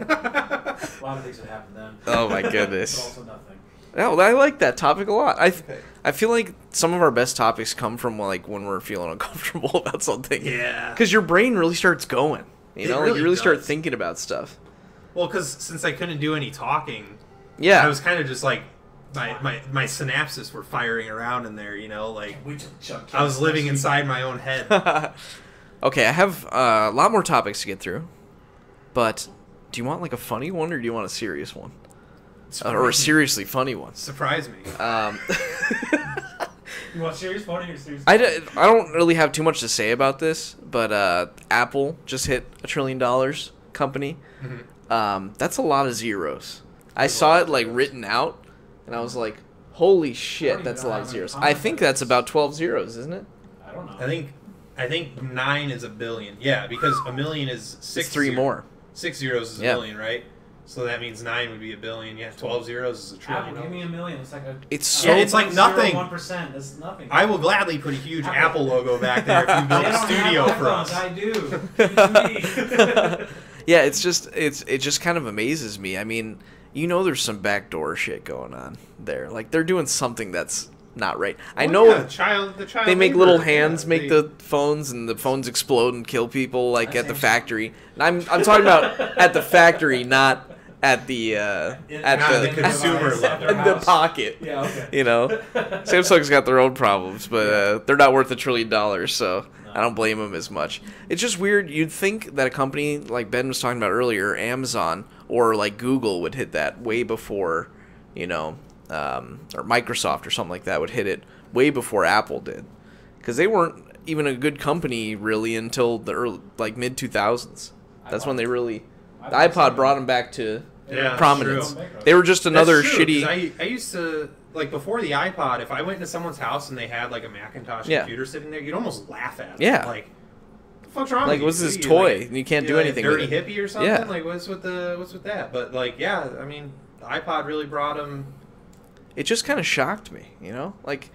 lot of things would happen then. Oh my But goodness. also nothing. Yeah, well, I like that topic a lot. Okay. I feel like some of our best topics come from like when we're feeling uncomfortable about something. Yeah. Because your brain really starts going. You It know, like really you really start does. thinking about stuff. Well, because since I couldn't do any talking, Yeah. I was kind of just like my synapses were firing around in there. You know, like We took Chudcast I was living next week. inside my own head. Okay, I have a lot more topics to get through. But do you want like a funny one or do you want a serious one? Or a seriously funny one? Surprise me. You want serious funny or serious? I don't really have too much to say about this, but Apple just hit $1 trillion company. Mhm. That's a lot of zeros. I saw it like written out, and I was like, "Holy shit, that's a lot of zeros." I think that's about 12 zeros, isn't it? I don't know. I think 9 is a billion. Yeah, because a million is 6. It's 3 more. 6 zeros is a Yeah. billion, right? So that means 9 would be a billion. Yeah, 12 zeros is a trillion. Apple, give me a million. It's like a. It's Yeah, it's like nothing. 1%. That's nothing. I will gladly put a huge Apple logo back there if you build They a don't studio have for iPhones, us. I do. Give it to me. Yeah, it just kind of amazes me. I mean, you know, there's some backdoor shit going on there. Like they're doing something that's not right. I Well, know yeah, the child they make labor, little hands yeah, make they- the phones, and the phones explode and kill people like That's at the interesting. factory. And I'm talking about at the factory, not at the not the the consumer level. in the pocket. Yeah, okay. You know, Samsung's got their own problems, but they're not worth $1 trillion, so No. I don't blame them as much. It's just weird. You'd think that a company like Ben was talking about earlier, Amazon or like Google, would hit that way before, you know, or Microsoft or something like that would hit it way before Apple did, because they weren't even a good company really until the early, like mid 2000s. That's when they really the iPod brought them back to Yeah, prominence. true. They were just another That's true, shitty. 'cause I used to, like, before the iPod, if I went into someone's house and they had, like, a Macintosh Yeah. computer sitting there, you'd almost laugh at it. Yeah. Like, what the fuck's wrong Like, with what's you? this You, toy? like, And you can't you, do like, anything dirty with it. hippie or something? Yeah. Like, what's with that? But, like, yeah, I mean, the iPod really brought them... It just kind of shocked me, you know? Like,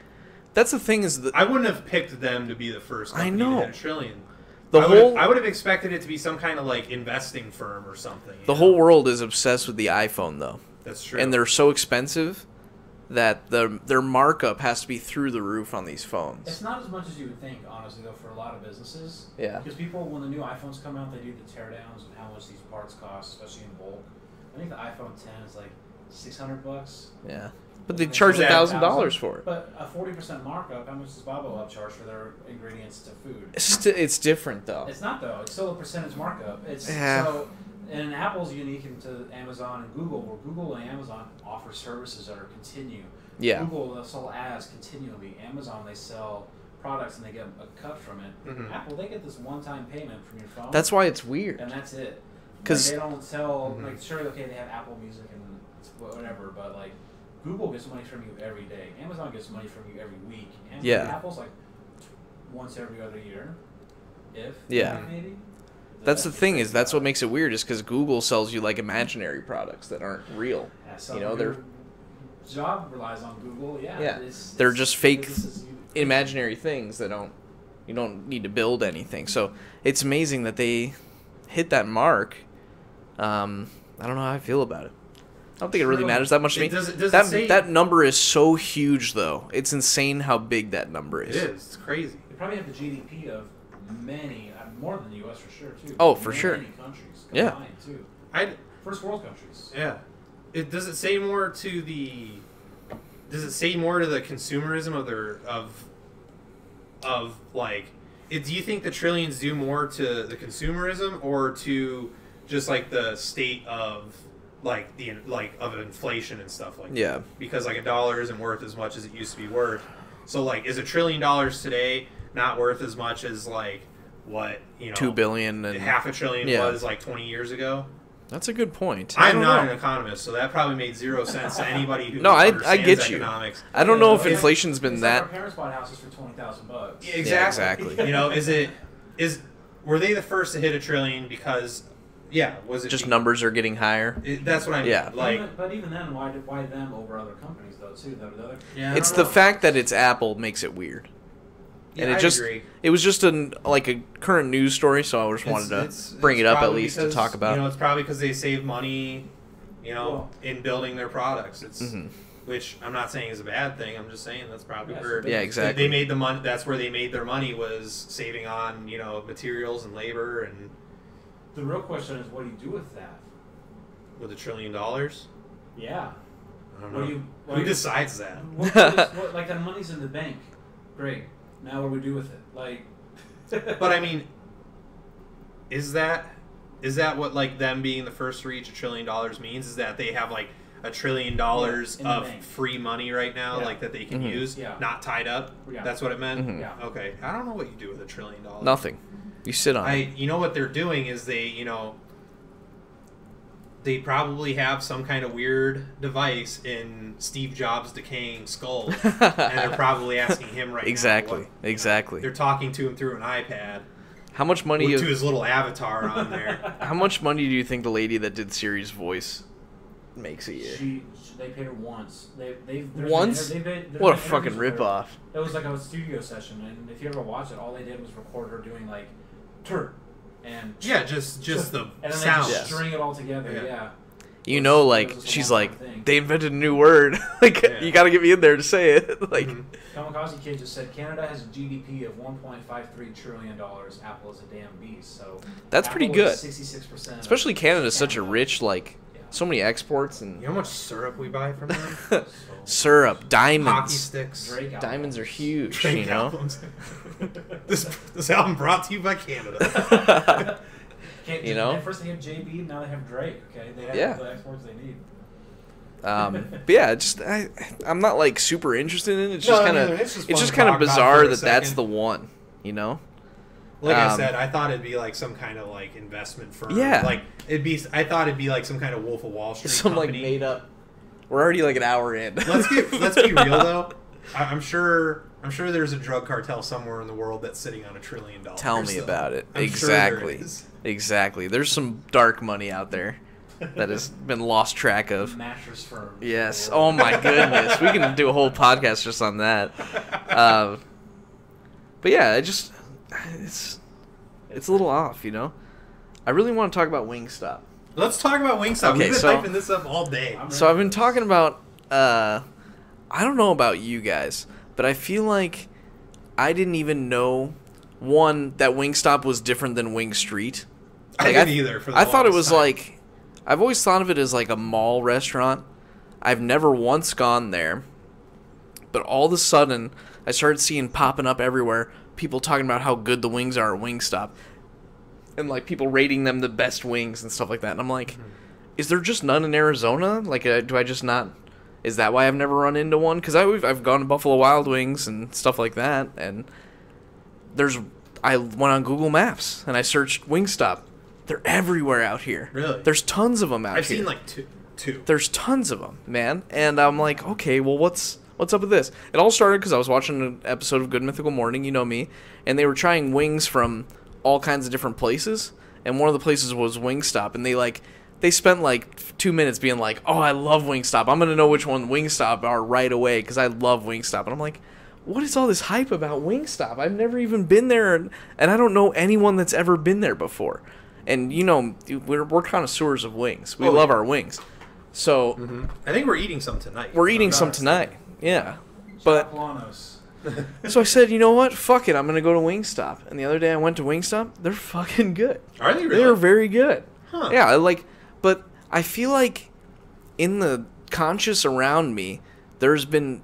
that's the thing is that I wouldn't have picked them to be the first company know. to hit $1 trillion. the I whole would have expected it to be some kind of, like, investing firm or something. you the know? whole world is obsessed with the iPhone, though. That's true. And they're so expensive that their markup has to be through the roof on these phones. It's not as much as you would think, honestly, though, for a lot of businesses. Yeah. Because people, when the new iPhones come out, they do the teardowns and how much these parts cost, especially in bulk. I think the iPhone 10 is like $600. Yeah. But they And charge Is that $1,000 for it. But a 40% markup, how much does Bobo upcharge for their ingredients to food? It's different, though. It's not, though. It's still a percentage markup. It's Yeah. so, and Apple's unique into Amazon and Google, where Google and Amazon offer services that are continue. Yeah. Google, they'll sell ads continually. Amazon, they sell products and they get a cut from it. Mhm. Apple, they get this one-time payment from your phone. That's why it's weird. and that's it. 'Cause- Like, they don't sell Mhm. like sure, okay, they have Apple Music and it's whatever, but like Google gets money from you every day. Amazon gets money from you every week. Yeah. Apple's like once every other year, if Yeah. maybe. That's the thing is that's what makes it weird is because Google sells you like imaginary products that aren't real. Yeah, so You know, they're job relies on Google. Yeah, Yeah. it's- They're just fake businesses imaginary things that you don't need to build anything. So it's amazing that they hit that mark. I don't know how I feel about it. I don't think it really matters that much to me. Does it say, That number is so huge, though. It's insane how big that number is. it is. It's crazy. They probably have the GDP of many, more than the U.S. for sure too. Oh, for sure. Many countries Yeah. combined too. I First world countries. Yeah. Does it say more to the consumerism of like do you think the trillions do more to the consumerism or to just like the state of like of inflation and stuff like Yeah. that? Because like a dollar isn't worth as much as it used to be worth. So like is $1 trillion today not worth as much as like what, 2 billion and half a trillion Yeah. was like 20 years ago? That's a good point. I'm not an economist, so that probably made zero sense to anybody who No, I understands get you. economics. I don't know if it's- inflation's been It's that. like our parents bought houses for $20,000. Yeah, exactly. exactly. Were they the first to hit $1 trillion because was it Just numbers are getting higher. That's what I mean. Yeah. But even then, why them over other companies though too? Yeah, It's the fact that it's Apple makes it weird. Yeah, And I agree. it was just a current news story, so I just wanted to bring it up at probably least to because, talk about. it's probably because they save money, Well- in building their products. It's Mhm. which I'm not saying is a bad thing. I'm just saying that's probably Yes, where Yeah, exactly. they made the money. That's where they made their money was saving on materials and labor and The real question is, what do you do with that? with $1 trillion. Yeah. I don't What know. do you? Who decides that? Like the money's in the bank. Great. Now what do we do with it? Like. But I mean, is that what like them being the first to reach $1 trillion means? Is that they have like $1 trillion in the of bank. free money right now, Yeah. like that they can Mhm. use, Yeah. not tied up? Yeah. That's what it meant. Mhm. Yeah. Okay, I don't know what you do with $1 trillion. Nothing. You sit on it. You know what they're doing is they probably have some kind of weird device in Steve Jobs' decaying skull, and they're probably asking him right Exactly. now. Exactly. They're talking to him through an iPad How much money? to his little avatar on there. How much money do you think the lady that did Siri's voice makes a year? They paid her once. Once? What a fucking ripoff! It was like a studio session, and if you ever watch it, all they did was record her doing like, "tur," and Yeah, just the and then sound. they just string it all together. Yeah. Yeah. You know, It like was a she's long-term like thing. they invented a new word. Like Yeah. you got to get me in there to say it. Like Mhm. Kamikaze Kid just said Canada has a GDP of $1.53 trillion. Apple is a damn beast. So That's pretty Apple good. is 66%. especially Canada's such a Canada. rich so many exports You and know how much syrup we buy from them? So, syrup, Hockey diamonds. sticks. Drake Diamonds are huge. Drake You know. albums. this album brought to you by Canada. You know? At first they have JB, now they have Drake. Okay, they have Yeah. the exports they need. But yeah, I'm not like super interested in it. It's just No, kind neither. of It's just fun just to kind of talk about bizarre for a that that's second. the one. You know. Like I Um, said, I thought it'd be like some kind of like investment firm. Yeah. Like I thought it'd be like some kind of Wolf of Wall Street Some like company. made up. We're already like an hour in. Let's be real though. I'm sure there's a drug cartel somewhere in the world that's sitting on $1 trillion. Tell me so about it. I'm sure there Exactly. is. Exactly. There's some dark money out there that has been lost track of. Mattress firms. Yes. Oh my goodness. We can do a whole podcast just on that. But yeah, it's a little off, you know. I really want to talk about Wingstop. Let's talk about Wingstop. Okay, We've been so- hyping this up all day. So I've been talking about. I don't know about you guys, but I feel like I didn't even know that Wingstop was different than Wing Street. I Like, didn't either. For the I thought it longest was time. like, I've always thought of it as like a mall restaurant. I've never once gone there, but all of a sudden I started seeing popping up everywhere people talking about how good the wings are at Wingstop, and like people rating them the best wings and stuff like that. And I'm like, is there just none in Arizona? Like, do I just not? Is that why I've never run into one? Because I've gone to Buffalo Wild Wings and stuff like that, and I went on Google Maps and I searched Wingstop. They're everywhere out here. Really? There's tons of them out I've here. seen like two. There's tons of them, man. And I'm like, okay, well, what's up with this? It all started because I was watching an episode of Good Mythical Morning, you know me, and they were trying wings from all kinds of different places, and one of the places was Wingstop, and they spent like 2 minutes being like, "Oh, I love Wingstop. I'm gonna know which one Wingstop are right away because I love Wingstop." And I'm like, "What is all this hype about Wingstop? I've never even been there, and I don't know anyone that's ever been there before." And you know, we're connoisseurs of wings. We love our wings. So I think we're eating some tonight. we're eating some tonight. Yeah, but so I said, you know what? Fuck it. I'm gonna go to Wingstop. And the other day I went to Wingstop. They're fucking good. Are they really? They're very good. Huh. Yeah, but I feel like in the conscious around me, they've been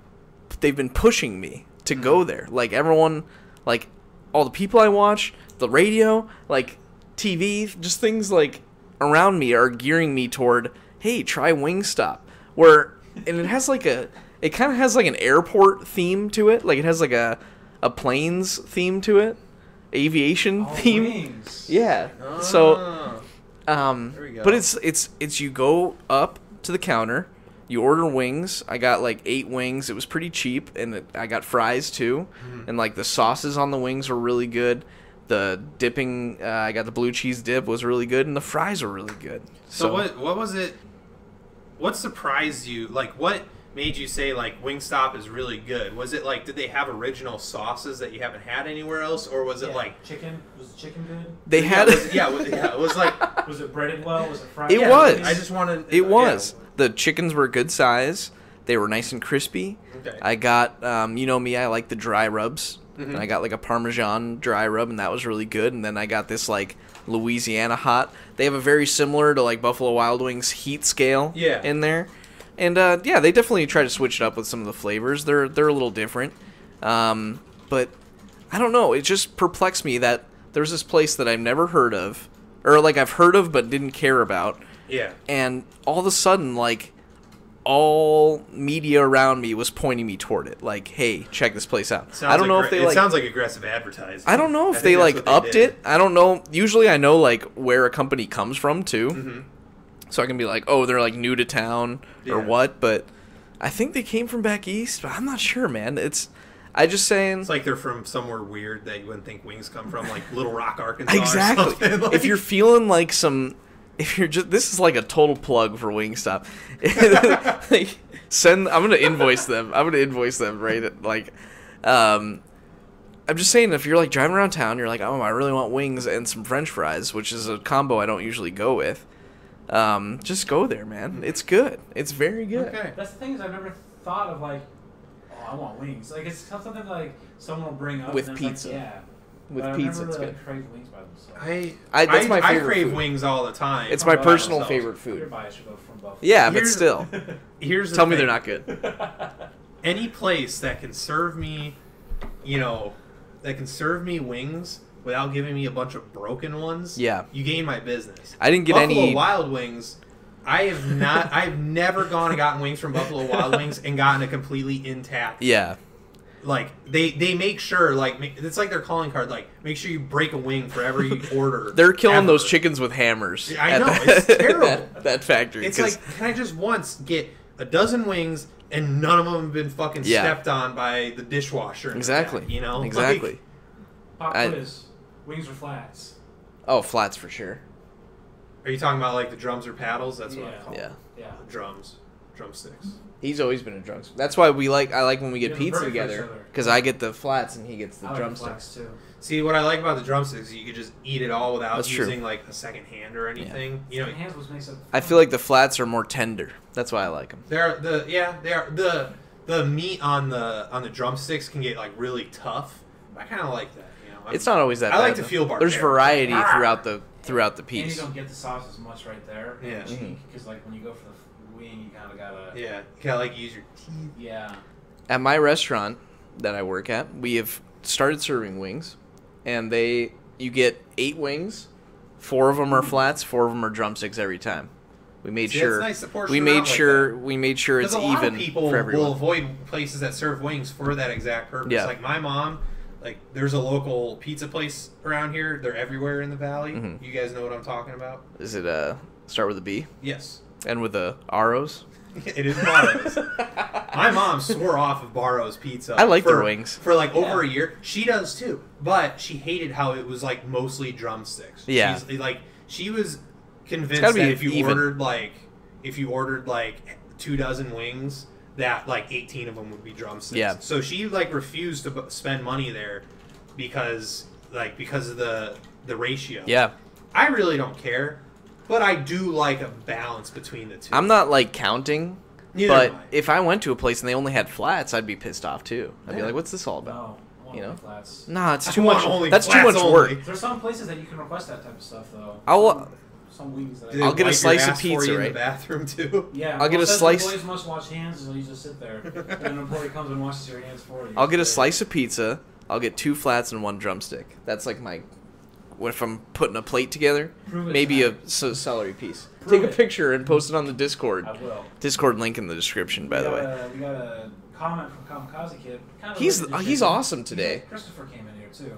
pushing me to go there. Like everyone, like all the people I watch, the radio, like TV, just things like around me are gearing me toward, hey, try Wingstop. And it kind of has like an airport theme to it. Like it has like a planes theme to it, aviation theme. Wings. Yeah. So, there we go. but it's you go up to the counter, you order wings. I got like 8 wings. It was pretty cheap, and I got fries too. And like the sauces on the wings were really good. The dipping, I got the blue cheese dip was really good, and the fries were really good. So what was it? What surprised you? Like what made you say like Wingstop is really good? Was it like, did they have original sauces that you haven't had anywhere else, or was it like chicken? Was the chicken good? They had it was like Was it breaded well? Was it fried? It was. I just wanted. It was. The chickens were good size. They were nice and crispy. Okay. I got, you know me, I like the dry rubs. And I got like a Parmesan dry rub, and that was really good. And then I got this like Louisiana hot. They have a very similar to like Buffalo Wild Wings heat scale in there. And yeah, they definitely try to switch it up with some of the flavors. They're a little different. But I don't know. It just perplexed me that there's this place that I've never heard of, or like I've heard of but didn't care about. Yeah. And all of a sudden, like, all media around me was pointing me toward it. Like, hey, check this place out. I don't know if they it sounds like aggressive advertising. I don't know if they like upped it. I don't know. Usually I know like where a company comes from too. So I can be like, oh, they're like new to town or what, but I think they came from back east, but I'm not sure, man. I just saying. It's like they're from somewhere weird that you wouldn't think wings come from, like Little Rock, Arkansas. Exactly. Or something. Like, if you're feeling like this is like a total plug for Wingstop. Like, I'm gonna invoice them. Right at, like, I'm just saying, if you're like driving around town, you're like, oh, I really want wings and some French fries, which is a combo I don't usually go with. Just go there, man. It's good. It's very good. Okay. That's the thing is I've never thought of like, oh, I want wings. Like it's something like someone will bring up With and pizza. Like, yeah. With but pizza, I've it's never good. Crave wings by themselves. That's my favorite I crave food. wings all the time. It's my From personal Buffalo. favorite food. Your bias should go from Buffalo. Yeah, but still. Here's the Tell me thing. they're not good. Any place that can serve me, wings without giving me a bunch of broken ones. Yeah. You gain my business. I didn't get Buffalo any Wild Wings. I've never gone and gotten wings from Buffalo Wild Wings and gotten a completely intact. Yeah. Like they make sure, like it's like their calling card. Like make sure you break a wing for every order. They're killing ever. those chickens with hammers. I know, it's terrible. That factory. It's like, can I just once get a dozen wings and none of them have been fucking stepped on by the dishwasher? Exactly. You know, Exactly. Pop quiz. Wings or flats? Oh, flats for sure. Are you talking about like the drums or paddles? That's what I call Yeah. them. Yeah. Drumsticks. He's always been a drumstick. That's why I like when we get Yeah, pizza perfect for each together, other. because I get the flats and he gets the I like drumsticks. flats too. See, what I like about the drumsticks is you could just eat it all without That's true. using like a second hand or anything. You know, Second hands was makes it I feel like the flats are more tender. That's why I like them. they are the meat on the drumsticks can get like really tough. I kind of like that. You know, It's not always that. I like bad, to feel though. barbaric. There's variety Ah! throughout the And piece. you don't get the sauce as much right there. Yeah. Because like when you go for the wing, you kind of gotta. Yeah, you gotta like use your teeth. Yeah. At my restaurant that I work at, we have started serving wings, and you get 8 wings, 4 of them are flats, 4 of them are drumsticks every time. We made See, sure that's nice to portion we it made out like sure that. we made sure it's Because a lot even of people for everyone. will avoid places that serve wings for that exact purpose. Yeah. Like my mom, like there's a local pizza place around here. They're everywhere in the valley. You guys know what I'm talking about? Is it start with a B Yes. and with the R's? It is Barro's. My mom swore off of Barro's Pizza. I like their wings. For like over a year. She does too. But she hated how it was like mostly drumsticks. Yeah. She was convinced that if you even. ordered like 2 dozen wings, that like 18 of them would be drumsticks. Yeah. So she like refused to spend money there because of the ratio. Yeah. I really don't care, but I do like a balance between the two. I'm not like counting, Neither but am I. if I went to a place and they only had flats, I'd be pissed off too. I'd be Yeah. like, "What's this all about?" No, I want You know? flats. Nah, it's I too want much. only That's too flats much only. work. There's some places that you can request that type of stuff though. Some wings that Do they I'll get a wipe your slice of ass for pizza, you in right? the bathroom too. Yeah, I'll get a says slice- Employees must wash hands, so you just sit there. And an employee comes and washes your hands for you. I'll get a slice of pizza. I'll get 2 flats and 1 drumstick. That's like my. If I'm putting a plate together, Prove it, maybe man. a celery piece. Prove Take a it. picture and post it on the Discord. I will. Discord link in the description, by the way. We got a comment from Kamikaze Kid. Kind of He's related to he's chicken. awesome today. Christopher came in here too.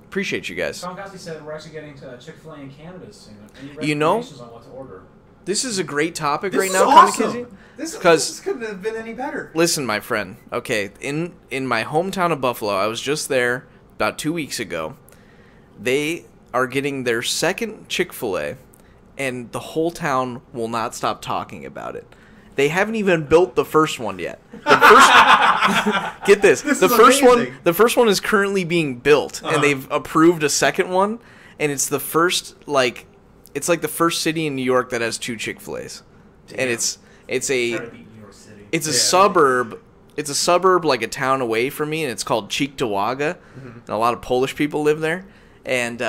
Appreciate you guys. Kamikaze said we're actually getting to Chick-fil-A in Canada soon. Any You know- recommendations on what to order? This is a great topic This right is now, awesome. Kamikaze. This 'Cause- couldn't have been any better. Listen, my friend. Okay, in my hometown of Buffalo, I was just there about 2 weeks ago. They are getting their second Chick-fil-A, and the whole town will not stop talking about it. They haven't even built the first one yet. The first, get this. This the is first amazing. the first one is currently being built, and they've approved a second one, and it's the first it's like the first city in New York that has 2 Chick-fil-A's. And it's Try a to beat New York City. it's a Yeah. suburb. It's a suburb, like a town away from me, and it's called Cheektowaga. And a lot of Polish people live there, and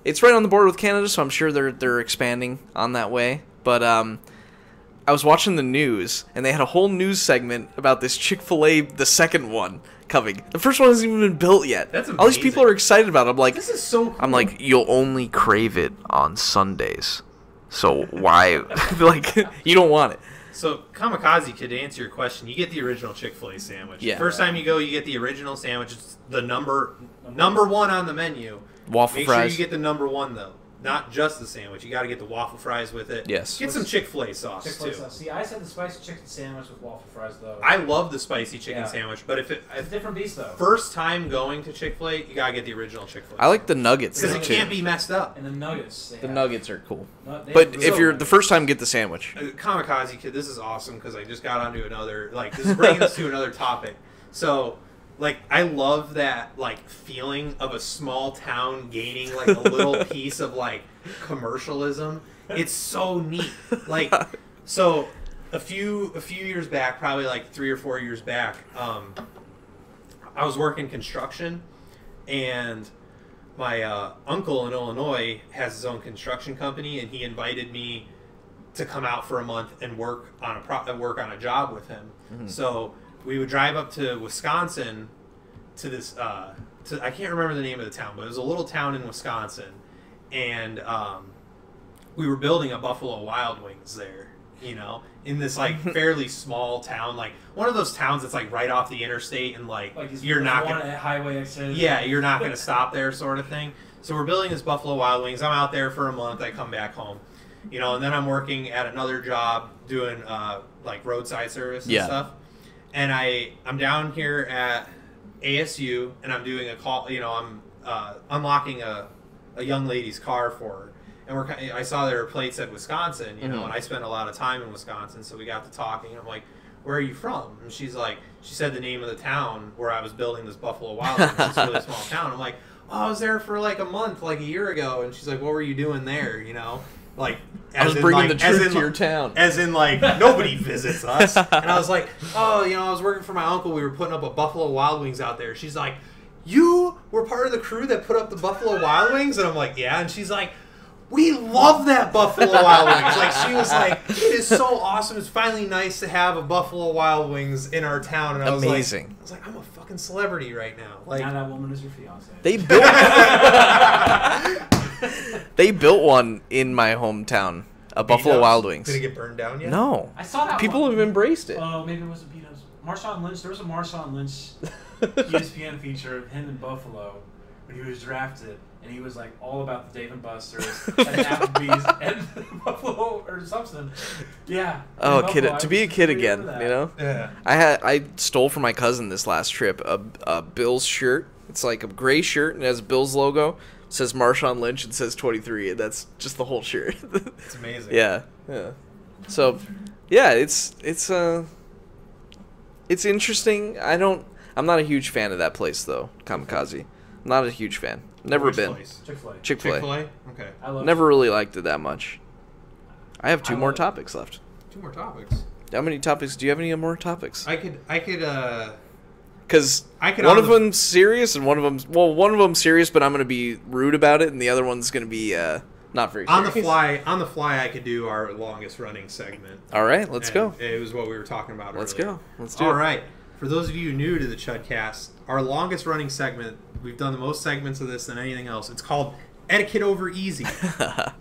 it's right on the border with Canada, so I'm sure they're expanding on that way. But I was watching the news, and they had a whole news segment about this Chick-fil-A, the second one coming. The first one hasn't even been built yet. That's all these people amazing. are excited about it. I'm like, This is so cool. I'm like, you'll only crave it on Sundays, so why? Like, you don't want it. So, Kamikaze, Kid, to answer your question, you get the original Chick-fil-A sandwich. Yeah. First time you go, you get the original sandwich. It's the number 1 on the menu. Waffle Make fries. sure you get the number 1, though. Not just the sandwich. You got to get the waffle fries with it. Yes. Get some Chick-fil-A sauce, Chick-fil-A too. sauce. See, I said the spicy chicken sandwich with waffle fries though. I love the spicy chicken Yeah. sandwich, but It's a different beast though. first time going to Chick-fil-A, you got to get the original Chick-fil-A. I like the nuggets Because though, it too. can't be messed up. And the nuggets. They The have. nuggets are cool. They But have if real you're the nuggets. first time, get the sandwich. Kamikaze, Kid, this is awesome because I just got onto another, this is bringing us to another topic. So, I love that, feeling of a small town gaining, a little piece of, commercialism. It's so neat. So, a few years back, probably, 3 or 4 years back, I was working construction, and my uncle in Illinois has his own construction company, and he invited me to come out for a month and work on a job with him. Mm-hmm. So we would drive up to Wisconsin to this I can't remember the name of the town, but it was a little town in Wisconsin, and we were building a Buffalo Wild Wings there, in this fairly small town, one of those towns that's right off the interstate, and you're not one gonna, at highway exit. yeah, you're not gonna stop there, sort of thing. So we're building this Buffalo Wild Wings. I'm out there for a month. I come back home. And then I'm working at another job doing roadside service and Yeah. stuff. And I'm down here at ASU, and I'm doing a call. I'm unlocking a young lady's car for her, and I saw there were plates at Wisconsin, and I spent a lot of time in Wisconsin, so we got to talking. I'm like, "Where are you from?" And she said the name of the town where I was building this Buffalo Wild Wings. It's a really small town. I'm like, "Oh, I was there for a month, a year ago." And she's like, "What were you doing there?" I was bringing the truth to your town. As in, nobody visits us. And I was like, oh, I was working for my uncle. We were putting up a Buffalo Wild Wings out there. She's like, you were part of the crew that put up the Buffalo Wild Wings? And I'm like, yeah. And she's like, we love that Buffalo Wild Wings. She was like, it is so awesome. It's finally nice to have a Buffalo Wild Wings in our town. And I was Amazing. like, I'm a fucking celebrity right now. Now that woman is your fiance. They built one in my hometown, a Buffalo Wild Wings. Did it get burned down yet? No. I saw that People one. have embraced it. Oh, maybe it wasn't Beatles. Marshawn Lynch. There was a Marshawn Lynch ESPN feature of him in Buffalo when he was drafted, and he was like all about the Dave and Buster's and Applebee's and Buffalo or something. Yeah. Oh, Buffalo, to be a kid again, you know? Yeah. I stole from my cousin this last trip a Bills shirt. It's like a gray shirt and it has a Bills logo. It says Marshawn Lynch and says 23, and that's just the whole shirt. It's amazing. Yeah. So, yeah, it's interesting. I'm not a huge fan of that place though, Kamikaze. Not a huge fan. Never Which been. place? Chick-fil-A. Chick-fil-A. Chick-fil-A? Okay. I love Never really liked it that much. I have two I more love it. topics left. 2 more topics. How many topics? Do you have any more topics? I could Because one of them's serious and one of them's serious, but I'm going to be rude about it, and the other one's going to be not very serious. on the fly I could do our longest running segment. All right, let's go. It was what we were talking about Let's earlier. go. Let's do it. All right. For those of you new to the Chudcast, our longest running segment, we've done the most segments of this than anything else. It's called Etiquette Over Easy.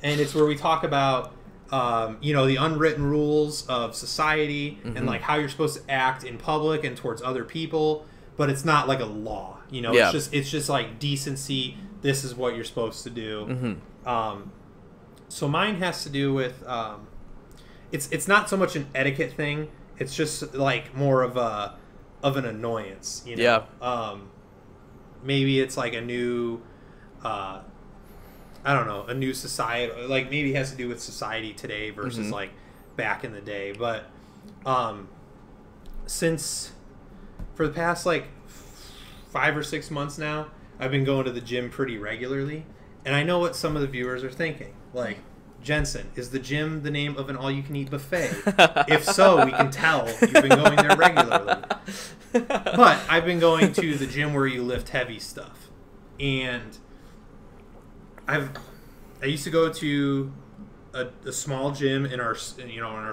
And it's where we talk about the unwritten rules of society and like how you're supposed to act in public and towards other people, but it's not like a law. Yeah. It's just like decency. This is what you're supposed to do. So mine has to do with it's not so much an etiquette thing. It's just like more of an annoyance. Yeah. Maybe it's like a new a new society, like maybe it has to do with society today versus like back in the day. But since for the past like 5 or 6 months now, I've been going to the gym pretty regularly, and I know what some of the viewers are thinking. Like, Jensen, is the gym the name of an all-you-can-eat buffet? If so, we can tell you've been going there regularly. But I've been going to the gym where you lift heavy stuff, and I used to go to a small gym in our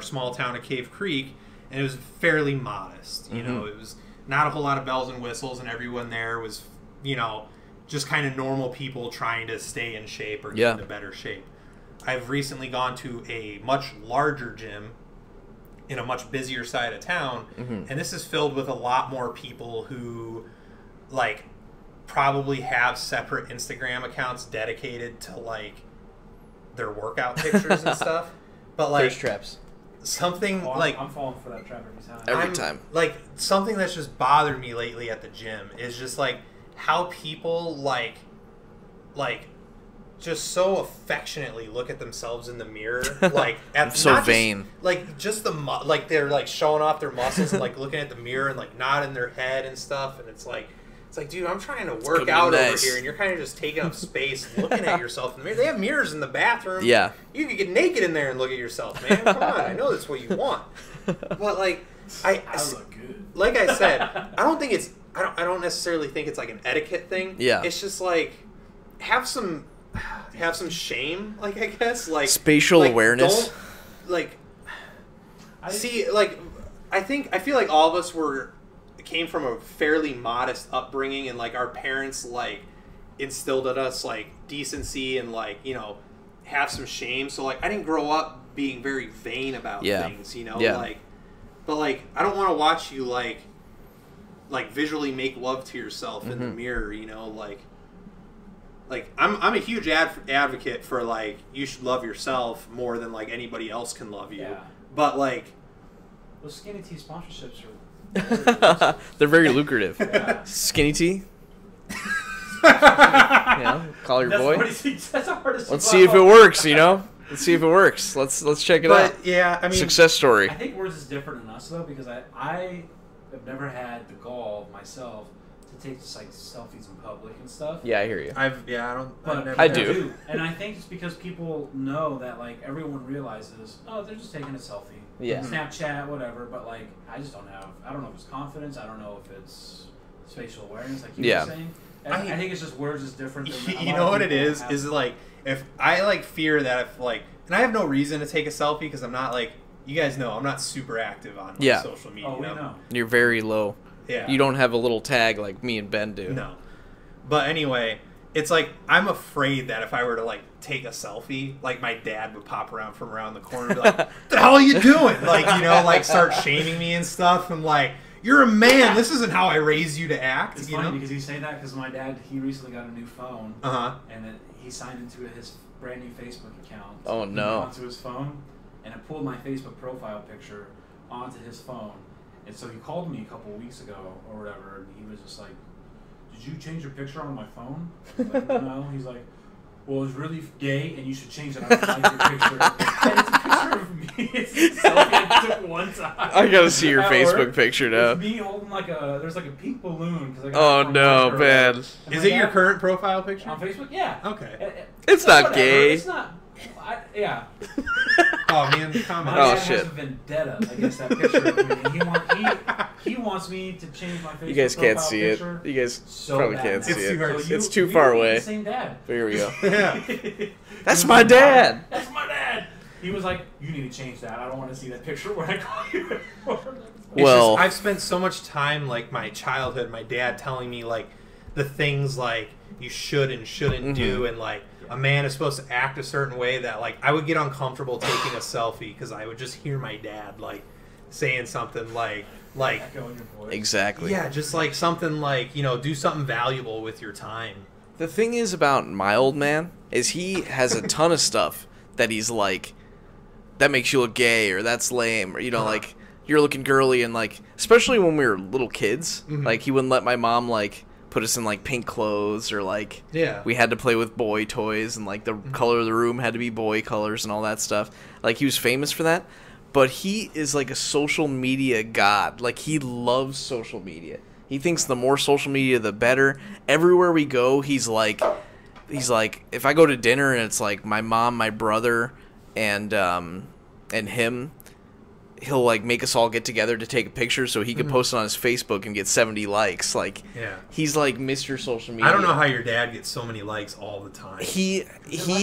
small town of Cave Creek, and it was fairly modest. You know, it was not a whole lot of bells and whistles, and everyone there was just kind of normal people trying to stay in shape or get into better shape. I've recently gone to a much larger gym in a much busier side of town, and this is filled with a lot more people who like probably have separate Instagram accounts dedicated to like their workout pictures and stuff. But like Thirst traps. Something like I'm falling for that trap every time. Every time. Like something that's just bothered me lately at the gym is just like how people like just so affectionately look at themselves in the mirror, like at so not vain, just, like just like they're like showing off their muscles and like looking at the mirror and like nodding their head and stuff, and it's like, dude, I'm trying to work out over here, and you're kind of just taking up space and looking at yourself in the mirror. They have mirrors in the bathroom. Yeah, you can get naked in there and look at yourself, man. Come on, I know that's what you want, but like I look good. Like I said, I don't necessarily think it's like an etiquette thing. Yeah, it's just like have some shame, like, I guess, like spatial awareness. Don't, like, I feel like all of us came from a fairly modest upbringing, and like our parents like instilled in us like decency and like have some shame. So like I didn't grow up being very vain about things, like, but like I don't want to watch you like visually make love to yourself in the mirror, Like I'm a huge advocate for like you should love yourself more than like anybody else can love you. Yeah. But like those skinny tea sponsorships are they're very lucrative. Yeah. Skinny tea. Call your boy. Let's see if it works. Let's see if it works. Let's check it out. Yeah, I mean, success story. I think yours is different than us though, because I have never had the gall myself to take just like selfies in public and stuff. Yeah, I hear you. I do. And I think it's because people know that like everyone realizes, oh, they're just taking a selfie. Yeah. Snapchat, whatever. But like, I don't know if it's confidence. I don't know if it's spatial awareness, like you were saying. And I think it's just words is different. Than you know what it is? Is like if I like fear that if like, and I have no reason to take a selfie because I'm not like, you guys know I'm not super active on social media. Oh, we know. You're very low. Yeah. You don't have a little tag like me and Ben do. No. But anyway, it's like I'm afraid that if I were to like take a selfie, like my dad would pop around from around the corner and be like, "What the hell are you doing?" Like, like start shaming me and stuff, and like, You're a man. This isn't how I raised you to act. It's you funny know? because you say that because my dad, he recently got a new phone. And he signed into his brand new Facebook account. Oh, no. Onto his phone, and it pulled my Facebook profile picture onto his phone. And so he called me a couple of weeks ago or whatever, and he was just like, "Did you change your picture on my phone?" I was like, "No." He's like, "Well, it's really gay, and you should change it. I don't like your picture." And it's a picture of me. It's a selfie I took one time. I gotta see your at Facebook work. picture now. It's me holding there's like a pink balloon. Cause I got Oh it from no, my girl. man. And Is my it your dad- current profile picture? on Facebook? Yeah. Okay. It's not whatever. gay. It's not. Yeah. Oh man, comment. My Oh, dad shit. has a vendetta against that picture of me. And he wants me to change my Facebook You guys can't profile see it. picture You guys so probably bad can't now. see It's it. too hard to see. It's too we far were away. The same dad. Here we go. Yeah. That's my dad. That's my dad. He was like, "You need to change that. I don't want to see that picture when I call you." It's Well- just, I've spent so much time, like my childhood, my dad telling me like the things like you should and shouldn't do, and like a man is supposed to act a certain way, that like I would get uncomfortable taking a selfie because I would just hear my dad like saying something like Echo in your voice. Exactly. yeah, just like something like, you know, do something valuable with your time. The thing is about my old man is he has a ton of stuff that he's like, that makes you look gay, or that's lame, or, you know, like, you're looking girly, and like, especially when we were little kids, like, he wouldn't let my mom like put us in like pink clothes, or like, Yeah. we had to play with boy toys, and like the color of the room had to be boy colors and all that stuff. Like, he was famous for that. But he is like a social media god. Like, he loves social media. He thinks the more social media, the better. Everywhere we go, he's like, if I go to dinner and it's like my mom, my brother, and him, he'll like make us all get together to take a picture so he can post it on his Facebook and get 70 likes. Like, Yeah. he's like Mr. Social Media. I don't know how your dad gets so many likes all the time. He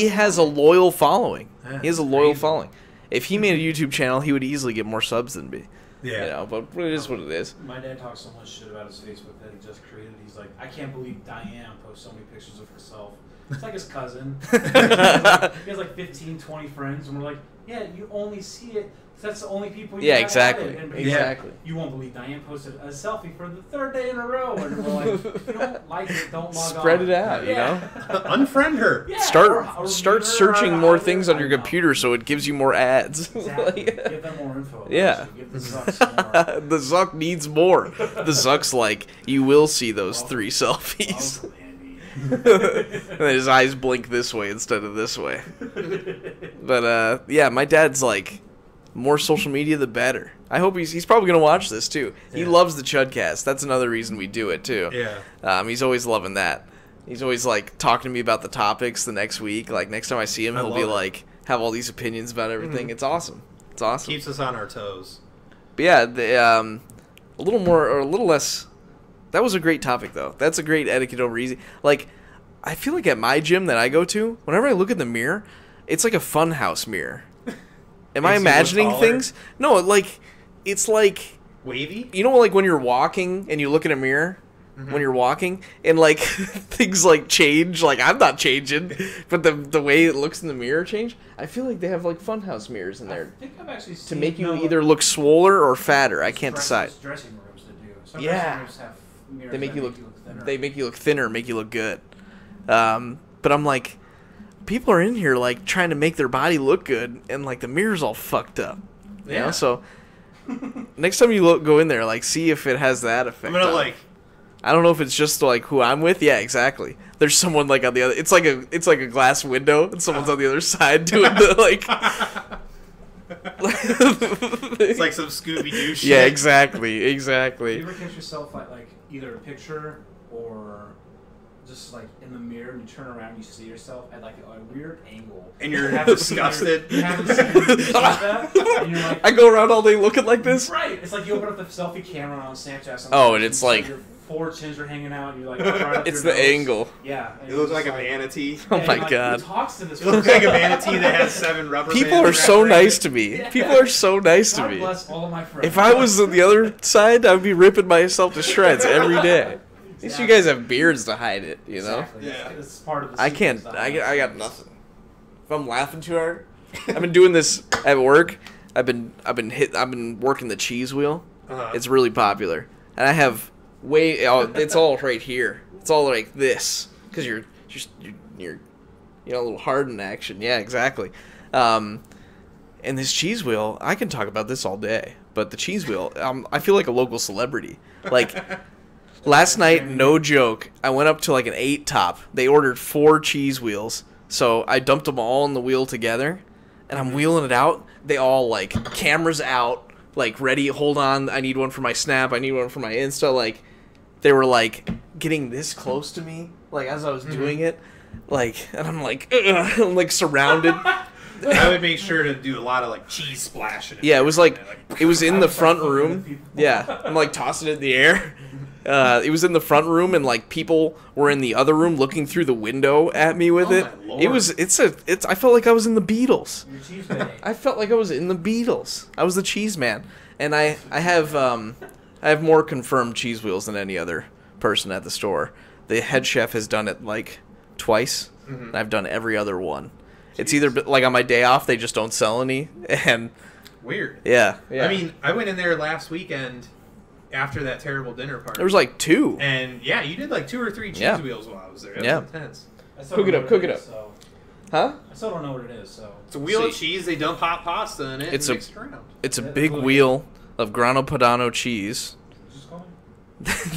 has a loyal following. Yeah, He has a loyal crazy. following. If he made a YouTube channel, he would easily get more subs than me. Yeah. You know, but it is what it is. My dad talks so much shit about his Facebook that he just created. He's like, "I can't believe Diane posts so many pictures of herself." It's like his cousin. He has like 15, 20 friends, and we're like, "Yeah, you only see it. 'Cause that's the only people you Yeah, have exactly. added." And he's like, Exactly. "You won't believe Diane posted a selfie for the 3rd day in a row." And we're like, "If you don't like it, don't log on." Spread it out, you know? Unfriend her. Yeah, Start or start leave her searching more out things there. on your I know. computer so it gives you more ads. Exactly. Give them more info. Yeah. Give the Zucks more. The Zuck needs more. The Zuck's like, you will see those 3 Welcome. selfies. Welcome, Andy. And then his eyes blink this way instead of this way. But yeah, my dad's like, more social media the better. I hope he's probably gonna watch this too. He Yeah. loves the Chudcast. That's another reason we do it too. Yeah. He's always loving that. He's always like talking to me about the topics the next week. Like, next time I see him, I he'll be love it. like, have all these opinions about everything. It's awesome. It's awesome. Keeps us on our toes. But yeah, a little more or a little less. That was a great topic though. That's a great etiquette over easy. Like, I feel like at my gym that I go to, whenever I look in the mirror, it's like a funhouse mirror. Am I Makes you look imagining taller? things? No, like, it's like, Wavy? you know, like when you're walking and you look in a mirror when you're walking, and like things like change. Like, I'm not changing, but the way it looks in the mirror change. I feel like they have like funhouse mirrors in there I think I've actually to seen make you no, either look swoller or fatter. I can't decide. Dressing rooms that do. Some Yeah. dressing rooms have mirrors They make that you look. thinner. They make you look thinner, make you look good. But I'm like, people are in here like trying to make their body look good, and like the mirror's all fucked up. You know? Yeah. So next time you go in there, like, see if it has that effect. I'm gonna on it. like. I don't know if it's just like who I'm with. Yeah, exactly. There's someone like on the other. It's like a glass window, and someone's on the other side doing the like. It's like some Scooby Doo shit. Yeah, exactly, Do you exactly. ever catch yourself like either a picture or just like in the mirror and you turn around and you see yourself at like a weird angle And you're You haven't seen disgusted. You haven't seen yourself like that, and you're like, I go around all day looking like this. right. It's like you open up the selfie camera on Snapchat. Sometimes, Oh, and it's like- your 4 chins are hanging out, and you're like, right up It's your the nose. angle. Yeah. and It looks you're like a just manatee. Oh and my you're like, God. Who talks to this? It looks like a manatee that has 7 rubber People bands are wrapped so around nice it. to me. Yeah. People are so nice to God me. bless all of my friends. If I was on the other side, I would be ripping myself to shreds every day. At least you guys have beards to hide it, you know? Exactly. Yeah. It's part of the I secret can't. stuff. I got nothing. If I'm laughing too hard, I've been doing this at work. I've been working the cheese wheel. It's really popular, and I have it's all right here. It's all like this because you're a little hard in action. Yeah, exactly. And this cheese wheel, I can talk about this all day. But the cheese wheel, I feel like a local celebrity. Like last night, no joke, I went up to like an 8 top. They ordered 4 cheese wheels, so I dumped them all in the wheel together, and I'm wheeling it out. They all like cameras out, like ready. Hold on, I need one for my Snap. I need one for my Insta. Like they were like getting this close to me, like as I was doing it, like, and I'm like, I'm like surrounded. I would make sure to do a lot of like cheese splashing. Yeah, it was like it was in the front room. Yeah, I'm like tossing it in the air. It was in the front room, and like people were in the other room looking through the window at me with it. My Lord. I felt like I was in the Beatles. Your cheese man. I felt like I was in the Beatles. I was the cheese man, and I have more confirmed cheese wheels than any other person at the store. The head chef has done it like twice, and I've done every other one. Jeez. It's either like on my day off they just don't sell any, and weird. Yeah. I mean, I went in there last weekend after that terrible dinner party. There was like 2. And yeah, you did like 2 or 3 cheese wheels while I was there. That was intense. Cook it up. So. Huh? I still don't know what it is. So it's a wheel of cheese. They dump hot pasta in it. It's and mix it around. It's a big wheel of Grano Padano cheese.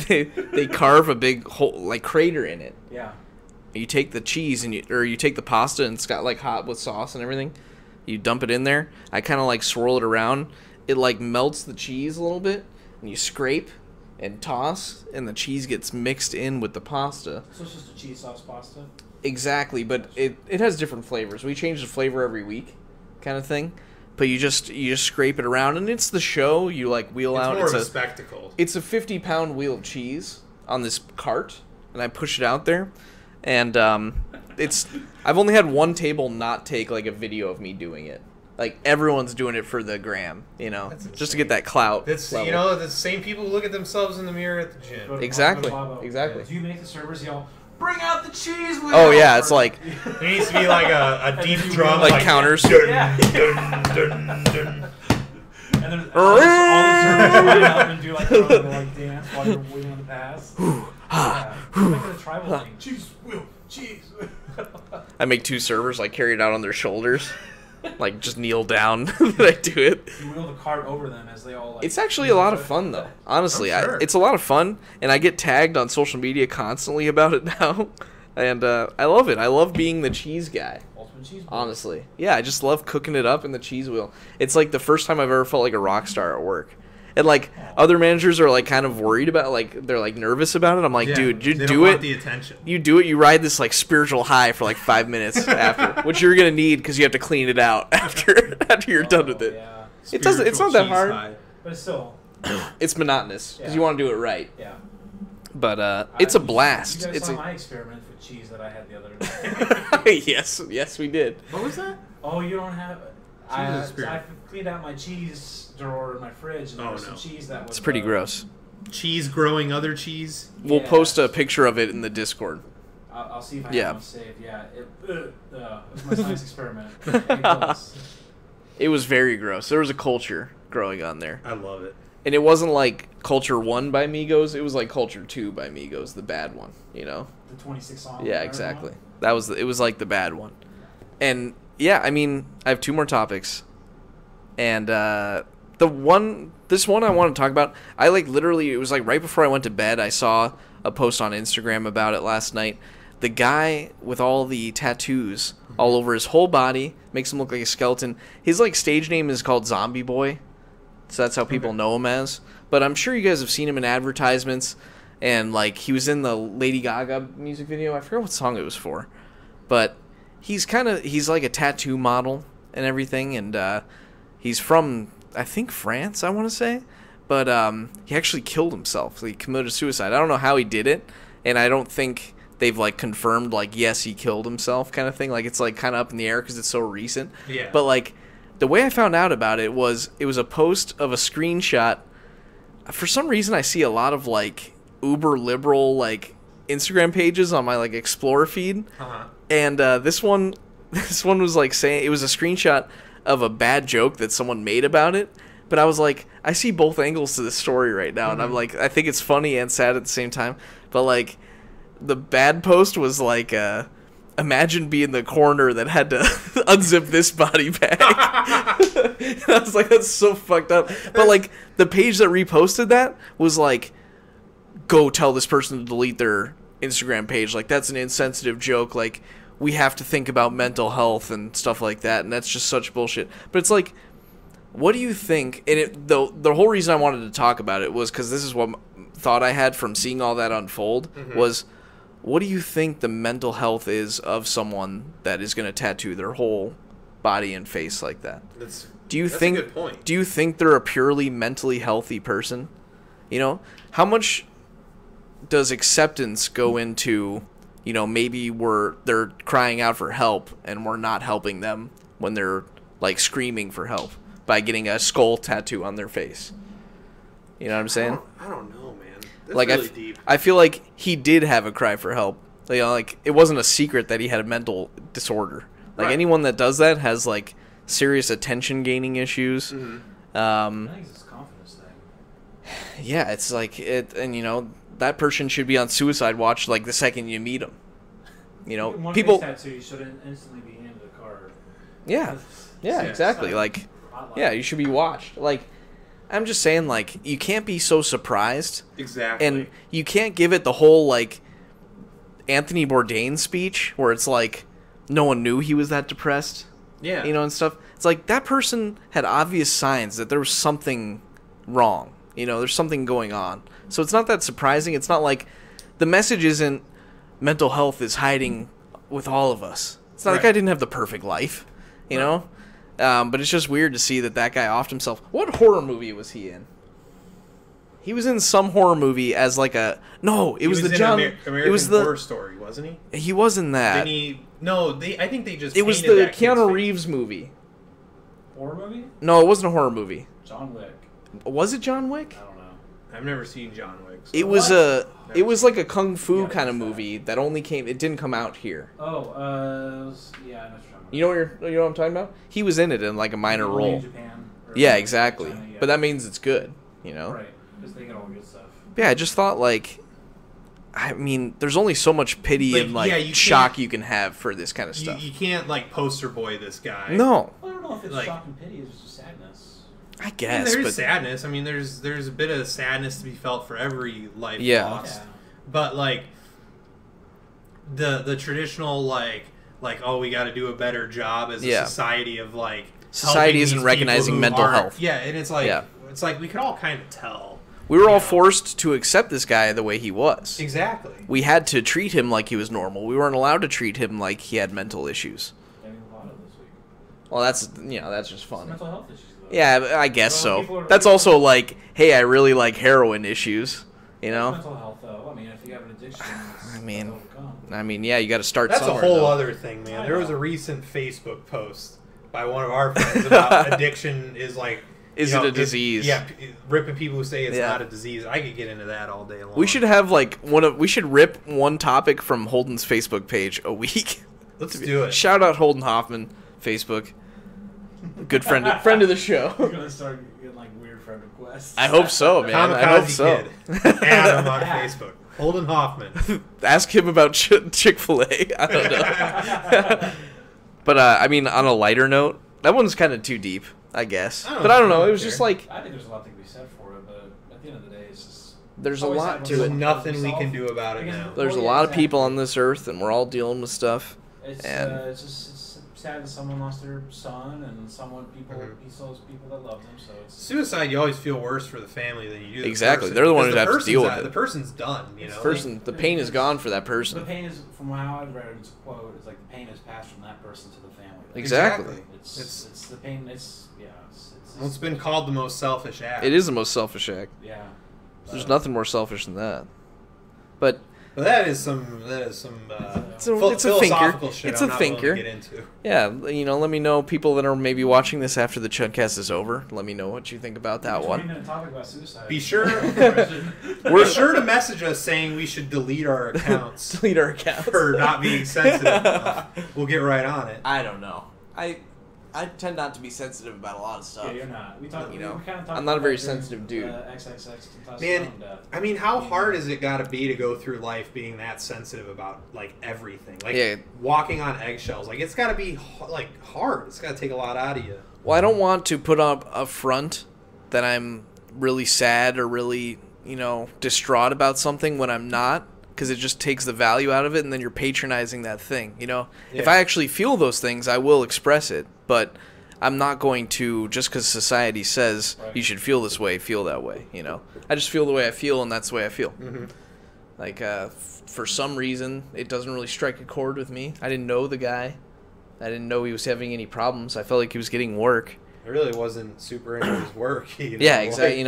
they carve a big hole, like crater in it. Yeah. You take the cheese and you take the pasta and it's got like hot with sauce and everything. You dump it in there. I kind of like swirl it around. It like melts the cheese a little bit, and you scrape and toss, and the cheese gets mixed in with the pasta. So it's just a cheese sauce pasta? Exactly, but it has different flavors. We change the flavor every week, kind of thing. But you just scrape it around, and it's the show. You like wheel out. It's more of a spectacle. It's a 50-pound wheel of cheese on this cart, and I push it out there, and I've only had one table not take like a video of me doing it. Like everyone's doing it for the gram, just to get that clout. That's level. The same people who look at themselves in the mirror at the gym. Exactly. Do you make the servers yell, "Bring out the cheese wheel"? Oh yeah, it's like it needs to be like a deep drum, like counters. Yeah. And then all the servers line up and do like dance while you're waiting on the pass. Make it a tribal thing. Cheese wheel, cheese wheel. I make 2 servers, like carry it out on their shoulders. Like just kneel down and I do it. You wheel the cart over them as they all like. It's actually a lot of fun though. Honestly, sure. It's a lot of fun, and I get tagged on social media constantly about it now, and I love it. I love being the cheese guy. Ultimate cheese wheel. Honestly, yeah, I just love cooking it up in the cheese wheel. It's like the first time I've ever felt like a rock star at work. And like other managers are like kind of worried about, like they're like nervous about it. I'm like, dude, you do it. The attention. You do it. You ride this like spiritual high for like 5 minutes after, which you're gonna need because you have to clean it out after you're done with it. Yeah. It doesn't. It's not that hard. But it's still. It's monotonous because you want to do it right. Yeah. But it's a blast. You guys It's saw my experiment with cheese that I had the other day. yes, we did. What was that? Oh, you don't have. I cleaned out my cheese drawer in my fridge, and there was some cheese that was. It's pretty gross. Cheese growing other cheese. We'll post a picture of it in the Discord. I'll see if I have one saved. Yeah, it was my science experiment. It was very gross. There was a culture growing on there. I love it. And it wasn't like Culture 1 by Migos. It was like Culture 2 by Migos, the bad one, The 26 song. Yeah, exactly. It was like the bad one. And yeah, I mean, I have 2 more topics. And this one I want to talk about, I like literally, it was like right before I went to bed, I saw a post on Instagram about it last night. The guy with all the tattoos all over his whole body, makes him look like a skeleton. His like stage name is called Zombie Boy. So that's how people know him as. But I'm sure you guys have seen him in advertisements. And like he was in the Lady Gaga music video. I forget what song it was for. But he's like a tattoo model and everything. And he's from, I think, France, I want to say. But he actually killed himself. He committed suicide. I don't know how he did it. And I don't think they've like confirmed like, yes, he killed himself kind of thing. Like it's like kind of up in the air because it's so recent. Yeah. But like the way I found out about it was a post of a screenshot. For some reason, I see a lot of like uber liberal like Instagram pages on my like Explore feed, and this one was like saying it was a screenshot of a bad joke that someone made about it, But I was like, I see both angles to this story right now, and I'm like, I think it's funny and sad at the same time. But like, the bad post was like, imagine being the coroner that had to unzip this body bag. I was like, that's so fucked up. But like, the page that reposted that was like, go tell this person to delete their Instagram page. Like, that's an insensitive joke. Like, we have to think about mental health and stuff like that, and that's just such bullshit. But it's like, what do you think? And the whole reason I wanted to talk about it was because this is what thought I had from seeing all that unfold was, what do you think the mental health is of someone that is going to tattoo their whole body and face like that? That's a good point. Do you think they're a purely mentally healthy person? You know, how much does acceptance go into, you know, maybe they're crying out for help and we're not helping them when they're like screaming for help by getting a skull tattoo on their face? You know what I'm saying? I don't know, man. That's like, really deep. I feel like he did have a cry for help. You know, like, it wasn't a secret that he had a mental disorder. Like, anyone that does that has like serious attention gaining issues. I think it's a confidence thing. Yeah, it's like and you know, that person should be on suicide watch like the second you meet him. You know, One people. face tattoo, you shouldn't instantly be handed a card. Yeah, exactly. Like, yeah, you should be watched. Like, I'm just saying, like, you can't be so surprised. Exactly. And you can't give it the whole, like, Anthony Bourdain speech where it's like, no one knew he was that depressed. Yeah. You know, and stuff. It's like, that person had obvious signs that there was something wrong. You know, there's something going on. So it's not that surprising. It's not like, the message isn't mental health is hiding with all of us. It's not like I didn't have the perfect life, you know? But it's just weird to see that guy offed himself. What horror movie was he in? He was in some horror movie as like a... No, it was the John... American it was the Horror Story, wasn't he? He was in that. Didn't he... No, I think they just It was the painted that Keanu kid's face. Reeves movie. Horror movie? No, it wasn't a horror movie. John Wick. Was it John Wick? I don't know. I've never seen John Wick. So. It was It was like a kung fu kind of movie that only came... It didn't come out here. Oh, yeah, I know what you're talking about. You know what I'm talking about? He was in it in like a minor Only role. in Japan, Yeah, exactly. China, yeah. But that means it's good, you know? Right, because they get all good stuff. Yeah, I just thought, like, I mean, there's only so much pity and, like, you shock you can have for this kind of stuff. You can't, like, poster boy this guy. No. Well, I don't know if it's Like- shock and pity, it's just sadness. I guess, There's but... sadness. I mean, there's a bit of sadness to be felt for every life lost. Yeah. But, like, the traditional, like, oh, we got to do a better job as a society of, like... Society helping isn't these recognizing people who mental aren't- health. Yeah, and it's like we could all kind of tell. We were all forced to accept this guy the way he was. Exactly. We had to treat him like he was normal. We weren't allowed to treat him like he had mental issues. Getting a lot of this week. Well, that's, you know, that's just fun. Mental health issues, though. Yeah, I guess Well, so. people That's also like, hey, I really like heroin issues, you know? Mental health, though. I mean, if you have an addiction, it's I mean, yeah, you got to start That's somewhere. a whole though. other thing, man. There was a recent Facebook post by one of our friends about addiction is like... Is it a disease? Ripping people who say it's not a disease. I could get into that all day long. We should have like we should rip one topic from Holden's Facebook page a week. Let's do it. Shout out Holden Hoffman, Facebook. Good friend of the show. You're gonna start getting like weird friend requests. I hope so, man. I hope so. Kid. Add him on Facebook. Holden Hoffman. Ask him about Chick-fil-A. I don't know. But I mean, on a lighter note, that one's kind of too deep, I guess. But I don't know. It was just like I think there's a lot to be said for it, but at the end of the day, it's just there's a lot to There's it. nothing we can do about it now. There's a lot of people on this earth, and we're all dealing with stuff. It's it's sad that someone lost their son, and he still has people that love them. So it's Suicide, you always feel worse for the family than you do the Exactly. person, They're the ones because who have to deal with it. The person's done, you know. The pain is gone for that person. The pain is, from how I've read it, it's a quote. It's like the pain is passed from that person to the family. Exactly. It's the pain. It's been called the most selfish act. It is the most selfish act. Yeah. There's nothing more selfish than that. But that is some it's a philosophical thinker. shit It's I'm a not thinker. willing to get into. Yeah, you know, let me know, people that are maybe watching this after the Chudcast is over. Let me know what you think about that one. 20-minute topic about suicide. Be sure to message us saying we should delete our accounts. Delete our accounts for not being sensitive enough. We'll get right on it. I don't know. I tend not to be sensitive about a lot of stuff. Yeah, you're not. We talk. You know, we kind of I'm not a very sensitive dude. Man, I mean, how hard is it got to be to go through life being that sensitive about like everything, like walking on eggshells? Like it's got to be like hard. It's got to take a lot out of you. Well, I don't want to put up a front that I'm really sad or really, distraught about something when I'm not, because it just takes the value out of it, and then you're patronizing that thing, Yeah. If I actually feel those things, I will express it, but I'm not going to, just because society says you should feel this way, feel that way, I just feel the way I feel, and that's the way I feel. Mm-hmm. Like, for some reason, it doesn't really strike a chord with me. I didn't know the guy. I didn't know he was having any problems. I felt like he was getting work. I really wasn't super into his work. Yeah, exactly.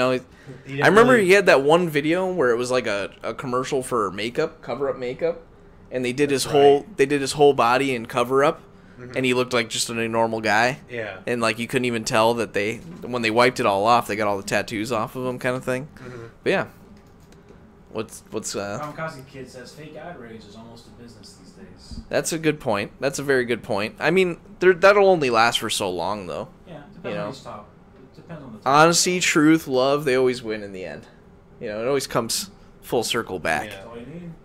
I remember he had that one video where it was like a commercial for makeup, cover-up makeup, and they did his whole body in cover-up, and he looked like just a normal guy. Yeah. And like you couldn't even tell that when they wiped it all off, they got all the tattoos off of him, kind of thing. Mm-hmm. But yeah, what's Kamikaze Kid says fake outrage is almost a business these days. That's a good point. That's a very good point. I mean, that'll only last for so long, though. Yeah, depends on the top. Depends on the top. Honesty, truth, love, they always win in the end. It always comes full circle back.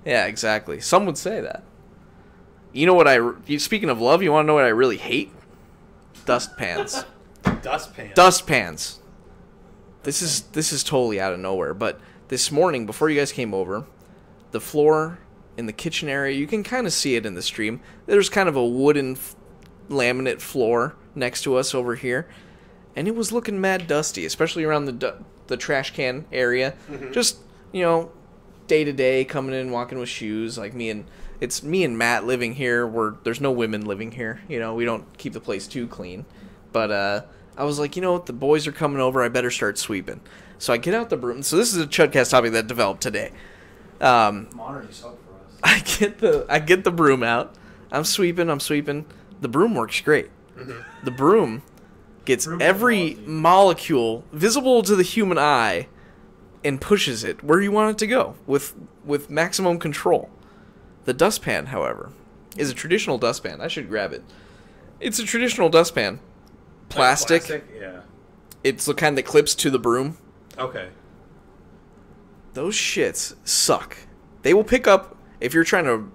Yeah, exactly. Some would say that. You know what speaking of love, you want to know what I really hate? Dustpans. Dustpans. This is totally out of nowhere, but this morning, before you guys came over, the floor in the kitchen area, you can kind of see it in the stream. There's kind of a wooden laminate floor next to us over here, and it was looking mad dusty, especially around the trash can area. Mm-hmm. Just day to day, coming in, walking with shoes. Like it's me and Matt living here. There's no women living here. We don't keep the place too clean. But I was like, the boys are coming over. I better start sweeping. So I get out the broom. So this is a Chudcast topic that developed today. I get the broom out. I'm sweeping. The broom works great. Mm-hmm. The broom gets every molecule visible to the human eye and pushes it where you want it to go with maximum control. The dustpan, however, is a traditional dustpan. I should grab it. It's a traditional dustpan. Plastic. Yeah. It's the kind that clips to the broom. Okay. Those shits suck. They will pick up, if you're trying to,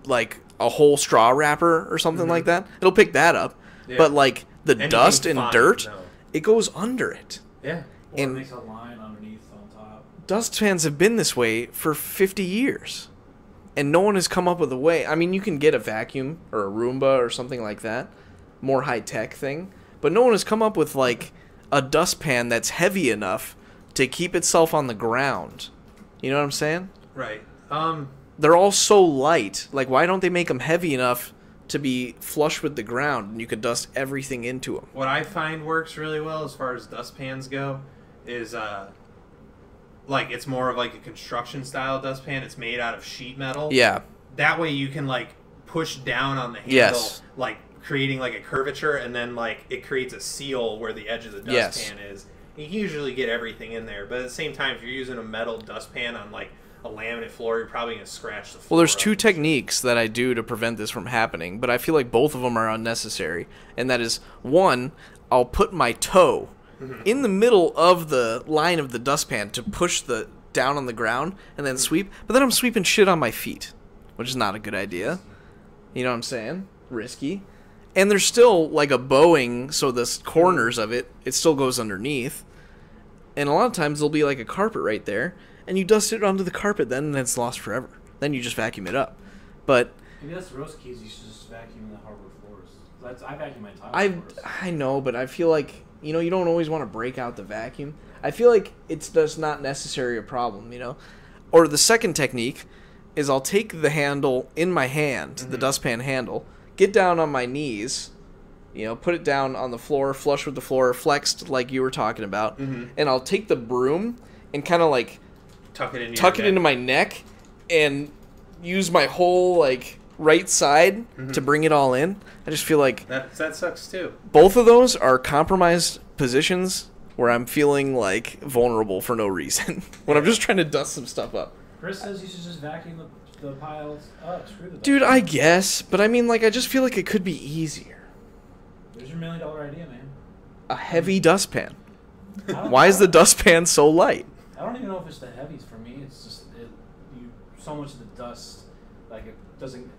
like, a whole straw wrapper or something like that, it'll pick that up. Yeah. But, like, the dust and dirt, it goes under it. Yeah. Or it makes a line underneath on top. Dustpans have been this way for 50 years. And no one has come up with a way. I mean, you can get a vacuum or a Roomba or something like that. More high-tech thing. But no one has come up with, like, a dustpan that's heavy enough to keep itself on the ground. You know what I'm saying? Right. They're all so light. Like, why don't they make them heavy enough to be flush with the ground and you could dust everything into them? What I find works really well as far as dustpans go is, like, it's more of like a construction style dustpan. It's made out of sheet metal. Yeah. That way you can, like, push down on the handle, like, creating, like, a curvature, and then, like, it creates a seal where the edge of the dustpan is. You can usually get everything in there, but at the same time, if you're using a metal dustpan on, like, a laminate floor, you're probably going to scratch the floor. Well, there's two techniques that I do to prevent this from happening, but I feel like both of them are unnecessary. And that is, one, I'll put my toe in the middle of the line of the dustpan to push the down on the ground and then sweep, but then I'm sweeping shit on my feet, which is not a good idea. You know what I'm saying? Risky. And there's still, like, a bowing, so the corners of it still goes underneath. And a lot of times there'll be, like, a carpet right there, and you dust it onto the carpet then, and it's lost forever. Then you just vacuum it up. But maybe that's the roast keys. You should just vacuum the hardwood floors. I vacuum my tile floors. I know, but I feel like, you don't always want to break out the vacuum. I feel like it's just not necessarily a problem, Or the second technique is I'll take the handle in my hand, the dustpan handle, get down on my knees, put it down on the floor, flush with the floor, flexed like you were talking about, and I'll take the broom and kind of, like, tuck it into my neck and use my whole, like, right side to bring it all in. I just feel like that sucks too. Both of those are compromised positions where I'm feeling, like, vulnerable for no reason when I'm just trying to dust some stuff up. Chris says you should just vacuum the piles up. Screw the dude, I guess, but I mean, like, I just feel like it could be easier. There's your $1 million idea, man. A heavy dustpan. Why is the dustpan so light? I don't even know if it's the heavies for me. It's just so much of the dust, like it isn't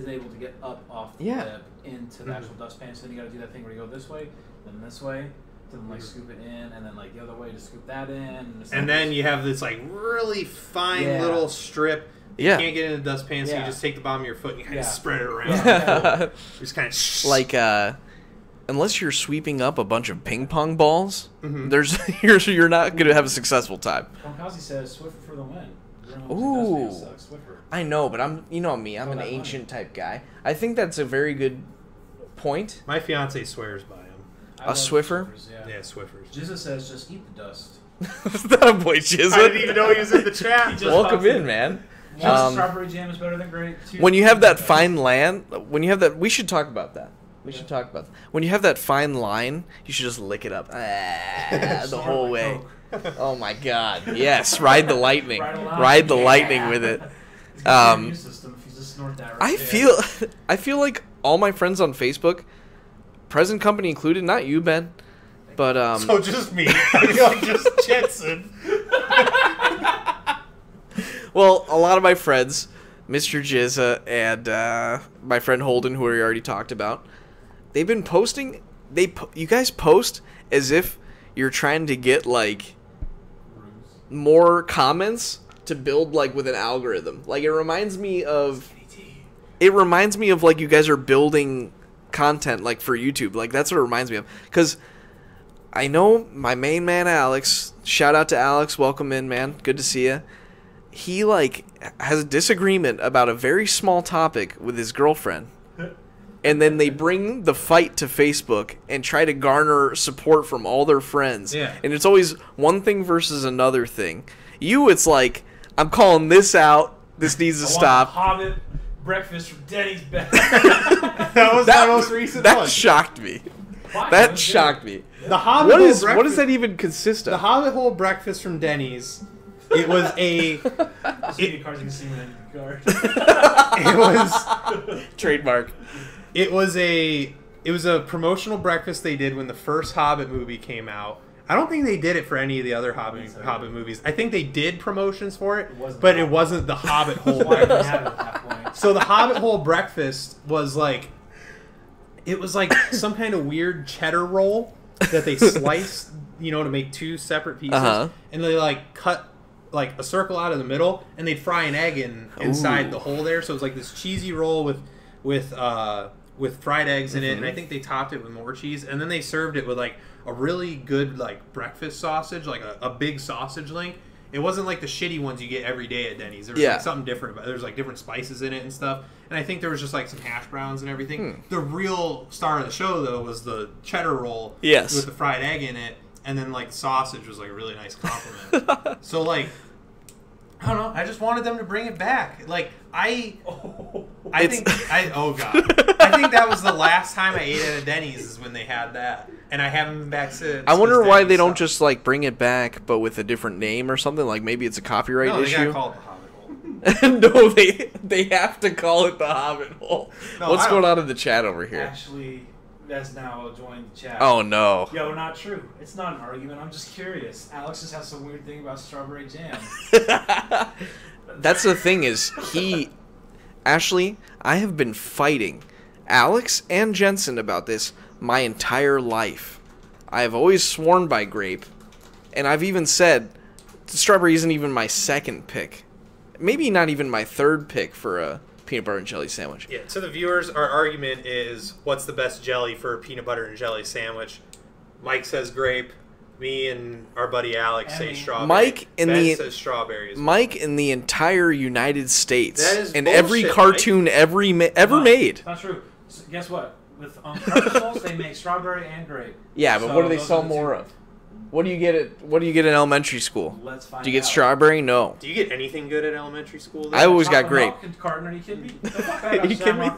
able to get up off the lip into the actual dustpan. So then you got to do that thing where you go this way, then this way, to then like scoop it in, and then like the other way to scoop that in. And then you have this like really fine little strip. You can't get in the dustpan, so you just take the bottom of your foot and you kind of spread it around. Just kind of like unless you're sweeping up a bunch of ping pong balls, you're not gonna have a successful time. Kamikaze says Swiffer for the win. Ooh, I know, but I'm me. I'm an ancient type guy. I think that's a very good point. My fiance swears by him. A Swiffer? Yeah, Swiffers. Jizza says just eat the dust. That boy Jizza. I didn't even know he was in the chat. Welcome in, man. Strawberry jam is better than grape. When you have that fine line, we should talk about that. When you have that fine line, you should just lick it up the whole way. Oh my God! Yes, ride the lightning. Ride the lightning with it. I feel like all my friends on Facebook, present company included, not you, Ben, but so just me. I feel like just Jensen. Well, a lot of my friends, Mr. Jizza and my friend Holden, who we already talked about, they've been posting. You guys post as if you're trying to get like more comments to build like with an algorithm. Like it reminds me of like you guys are building content like for YouTube. Like that's what it reminds me of. Because I know my main man Alex. Shout out to Alex. Welcome in, man. Good to see you. He like has a disagreement about a very small topic with his girlfriend. And then they bring the fight to Facebook and try to garner support from all their friends. Yeah. And it's always one thing versus another thing. It's like, I'm calling this out. This needs to stop. Hobbit breakfast from Denny's back. That was the most recent one. That shocked me. Why? That shocked me. The Hobbit what does that even consist of? The Hobbit Hole breakfast from Denny's. It was a... It was... Trademark. It was a promotional breakfast they did when the first Hobbit movie came out. I don't think they did it for any of the other Hobbit movies. I think they did promotions for it, but it wasn't the Hobbit Hole breakfast. So the Hobbit Hole breakfast was like, it was like some kind of weird cheddar roll that they sliced, to make two separate pieces, and they like cut like a circle out of the middle, and they'd fry an egg inside the hole there. So it was like this cheesy roll with fried eggs in it, and I think they topped it with more cheese, and then they served it with like a really good like breakfast sausage, like a big sausage link. It wasn't like the shitty ones you get every day at Denny's. There was like something different, but there's like different spices in it and stuff. And I think there was just like some hash browns and everything. The real star of the show though was the cheddar roll with the fried egg in it, and then like sausage was like a really nice compliment. So like, I don't know. I just wanted them to bring it back. Like I think that was the last time I ate at a Denny's is when they had that, and I haven't been back since. I wonder why they don't just like bring it back, but with a different name or something. Like maybe it's a copyright issue. They gotta call it the Hobbit Hole. No, they have to call it the Hobbit Hole. No, what's going on in the chat over here? Actually, that's now joined the chat. Oh no. Yo, not true. It's not an argument. I'm just curious. Alex just has some weird thing about strawberry jam. That's the thing is Ashley, I have been fighting Alex and Jensen about this my entire life. I have always sworn by grape, and I've even said strawberry isn't even my second pick. Maybe not even my third pick for a peanut butter and jelly sandwich. Yeah, to the viewers, our argument is what's the best jelly for a peanut butter and jelly sandwich? Mike says grape. Me and our buddy Alex say strawberry. Ben says strawberries. Mike in the entire United States. That is and bullshit, every cartoon Mike. ever made. That's not true. So guess what? With commercials, they make strawberry and grape. Yeah, but what do they sell more of? What do you get in elementary school? Let's find out. Do you get strawberry? No. Do you get anything good at elementary school? I always got grape. Carton, are you kidding me? Are you kidding me?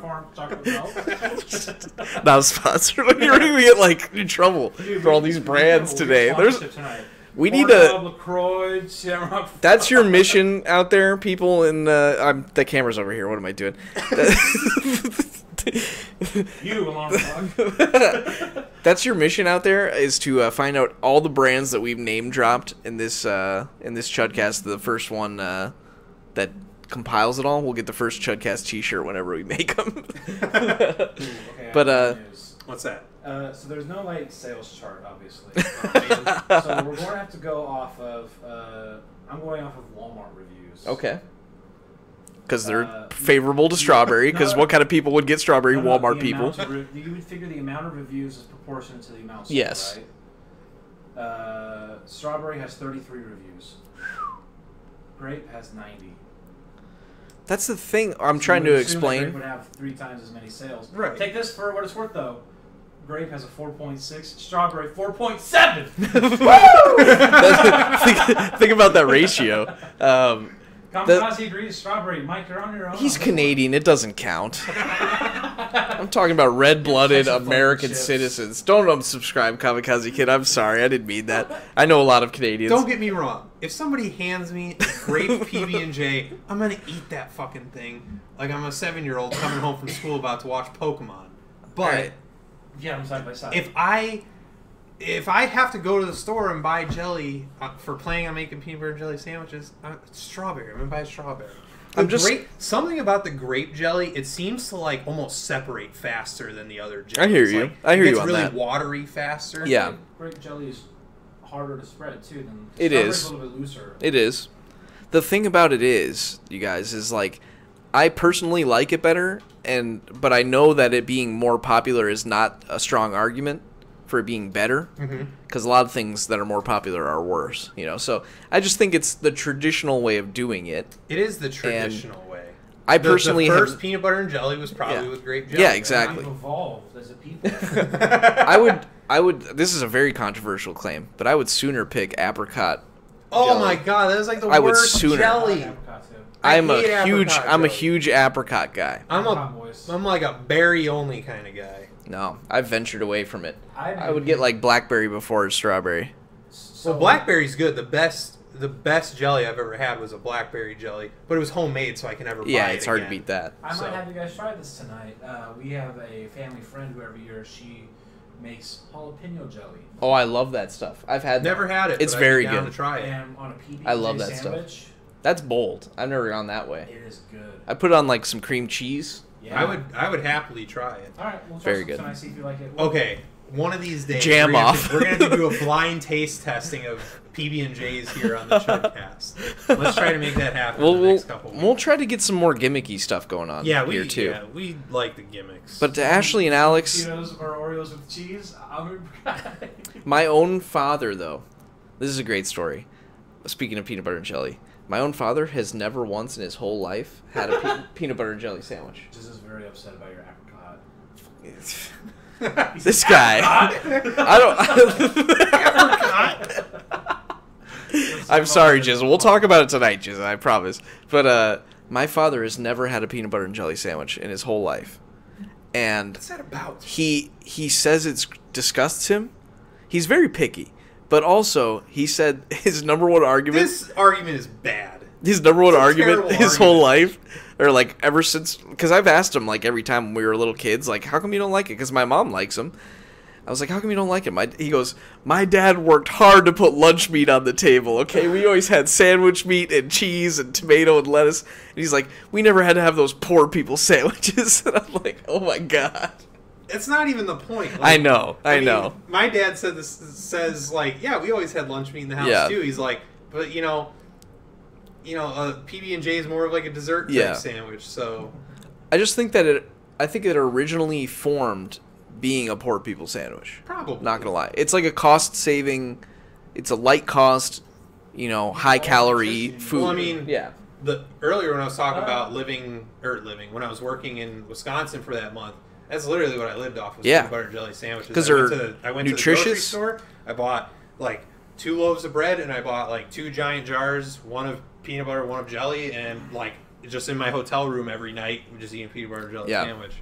That was sponsored. You're going to get like in trouble for all these brands today. We need LaCroix, Shamrock. That's your mission out there, people. In the camera's over here. What am I doing? You alarm dog. That's your mission out there, is to find out all the brands that we've name dropped in this Chudcast. The first one that compiles it all. We'll get the first Chudcast T-shirt whenever we make them. Okay, but what's that? So there's no like sales chart, obviously. So we're going to have to go off of. I'm going off of Walmart reviews. Okay. Because they're favorable to strawberry. Because what kind of people would get strawberry? Walmart people. You would figure the amount of reviews is proportionate to the amount sold, yes. Right? Strawberry has 33 reviews. Grape has 90. That's the thing I'm trying to explain. Grape would have 3 times as many sales. Right. Take this for what it's worth, though. Grape has a 4.6. Strawberry 4.7. Think about that ratio. Kamikaze agrees. Strawberry. Mike, you're on your own. He's Canadian. It doesn't count. I'm talking about red-blooded American citizens. Don't unsubscribe, Kamikaze Kid. I'm sorry. I didn't mean that. I know a lot of Canadians. Don't get me wrong. If somebody hands me a grape PB&J, I'm going to eat that fucking thing like I'm a 7-year-old coming home from school about to watch Pokemon. But right. Yeah, I'm side by side. If I have to go to the store and buy jelly for planning on making peanut butter and jelly sandwiches, strawberry. I'm going to buy strawberry. Something about the grape jelly, it seems to like almost separate faster than the other jellies. I hear you. I hear you on that. It's that. really watery faster. Yeah. Grape jelly is harder to spread too than it is. A little bit looser. It is. The thing about it is, you guys, is like I personally like it better, but I know that it being more popular is not a strong argument for it being better, because a lot of things that are more popular are worse, So I just think it's the traditional way of doing it. It is the traditional way. I personally the first peanut butter and jelly was probably with grape jelly. Yeah, exactly. We've evolved as a people. I would. This is a very controversial claim, but I would sooner pick apricot. Oh jelly. my god, that is like the I would worst sooner. jelly. I'm a huge apricot guy. I'm like a berry only kind of guy. No, I've ventured away from it. I would get like blackberry before strawberry. So blackberry's good. The best jelly I've ever had was a blackberry jelly, but it was homemade, so I can never buy it. Yeah, it's hard again. to beat that. I might have you guys try this tonight. We have a family friend who every year she makes jalapeno jelly. Oh, I love that stuff. I've had never had it. It's but very I'd be down good. To try it. And on a PB I love that sandwich, stuff. That's bold. I've never gone that way. It is good. I put it on like some cream cheese. Yeah. I would happily try it. All right, we'll try very some good. tonight, see if you like it. Okay, one of these days Jam we're off. We're gonna do a blind taste testing of PB&Js here on the Chudcast. Let's try to make that happen. In the next couple weeks. We'll try to get some more gimmicky stuff going on here too. Yeah, we like the gimmicks. But to Ashley and Alex, Cheetos or Oreos with cheese. my own father though, this is a great story. Speaking of peanut butter and jelly, my own father has never once in his whole life had a peanut butter and jelly sandwich. Just is very upset about your apricot. This guy, I'm sorry, Jizzle. We'll talk about it tonight, Jizzle. I promise. But my father has never had a peanut butter and jelly sandwich in his whole life, and what's that about? He says it disgusts him. He's very picky, but also he said his number one argument. This argument is bad. His number one argument his argument. whole life, or like ever since, because I've asked him like every time when we were little kids, like, how come you don't like it? Because my mom likes him. I was like, how come you don't like it? He goes, my dad worked hard to put lunch meat on the table, okay? We always had sandwich meat and cheese and tomato and lettuce. And he's like, we never had to have those poor people sandwiches. And I'm like, oh my God. It's not even the point. Like, I know. My dad says like, yeah, we always had lunch meat in the house too. He's like, but a PB&J is more of like a dessert type sandwich. So I just think that it originally formed being a poor people sandwich. Probably. Not gonna lie. It's like a cost saving, it's a light cost, high calorie food. Well, I mean, yeah. Earlier when I was talking about when I was working in Wisconsin for that month, that's literally what I lived off was peanut butter and jelly sandwiches. Because I went to the grocery store, I bought like 2 loaves of bread and I bought like 2 giant jars, one of peanut butter, one of jelly, and like just in my hotel room every night, just eating peanut butter and jelly sandwich.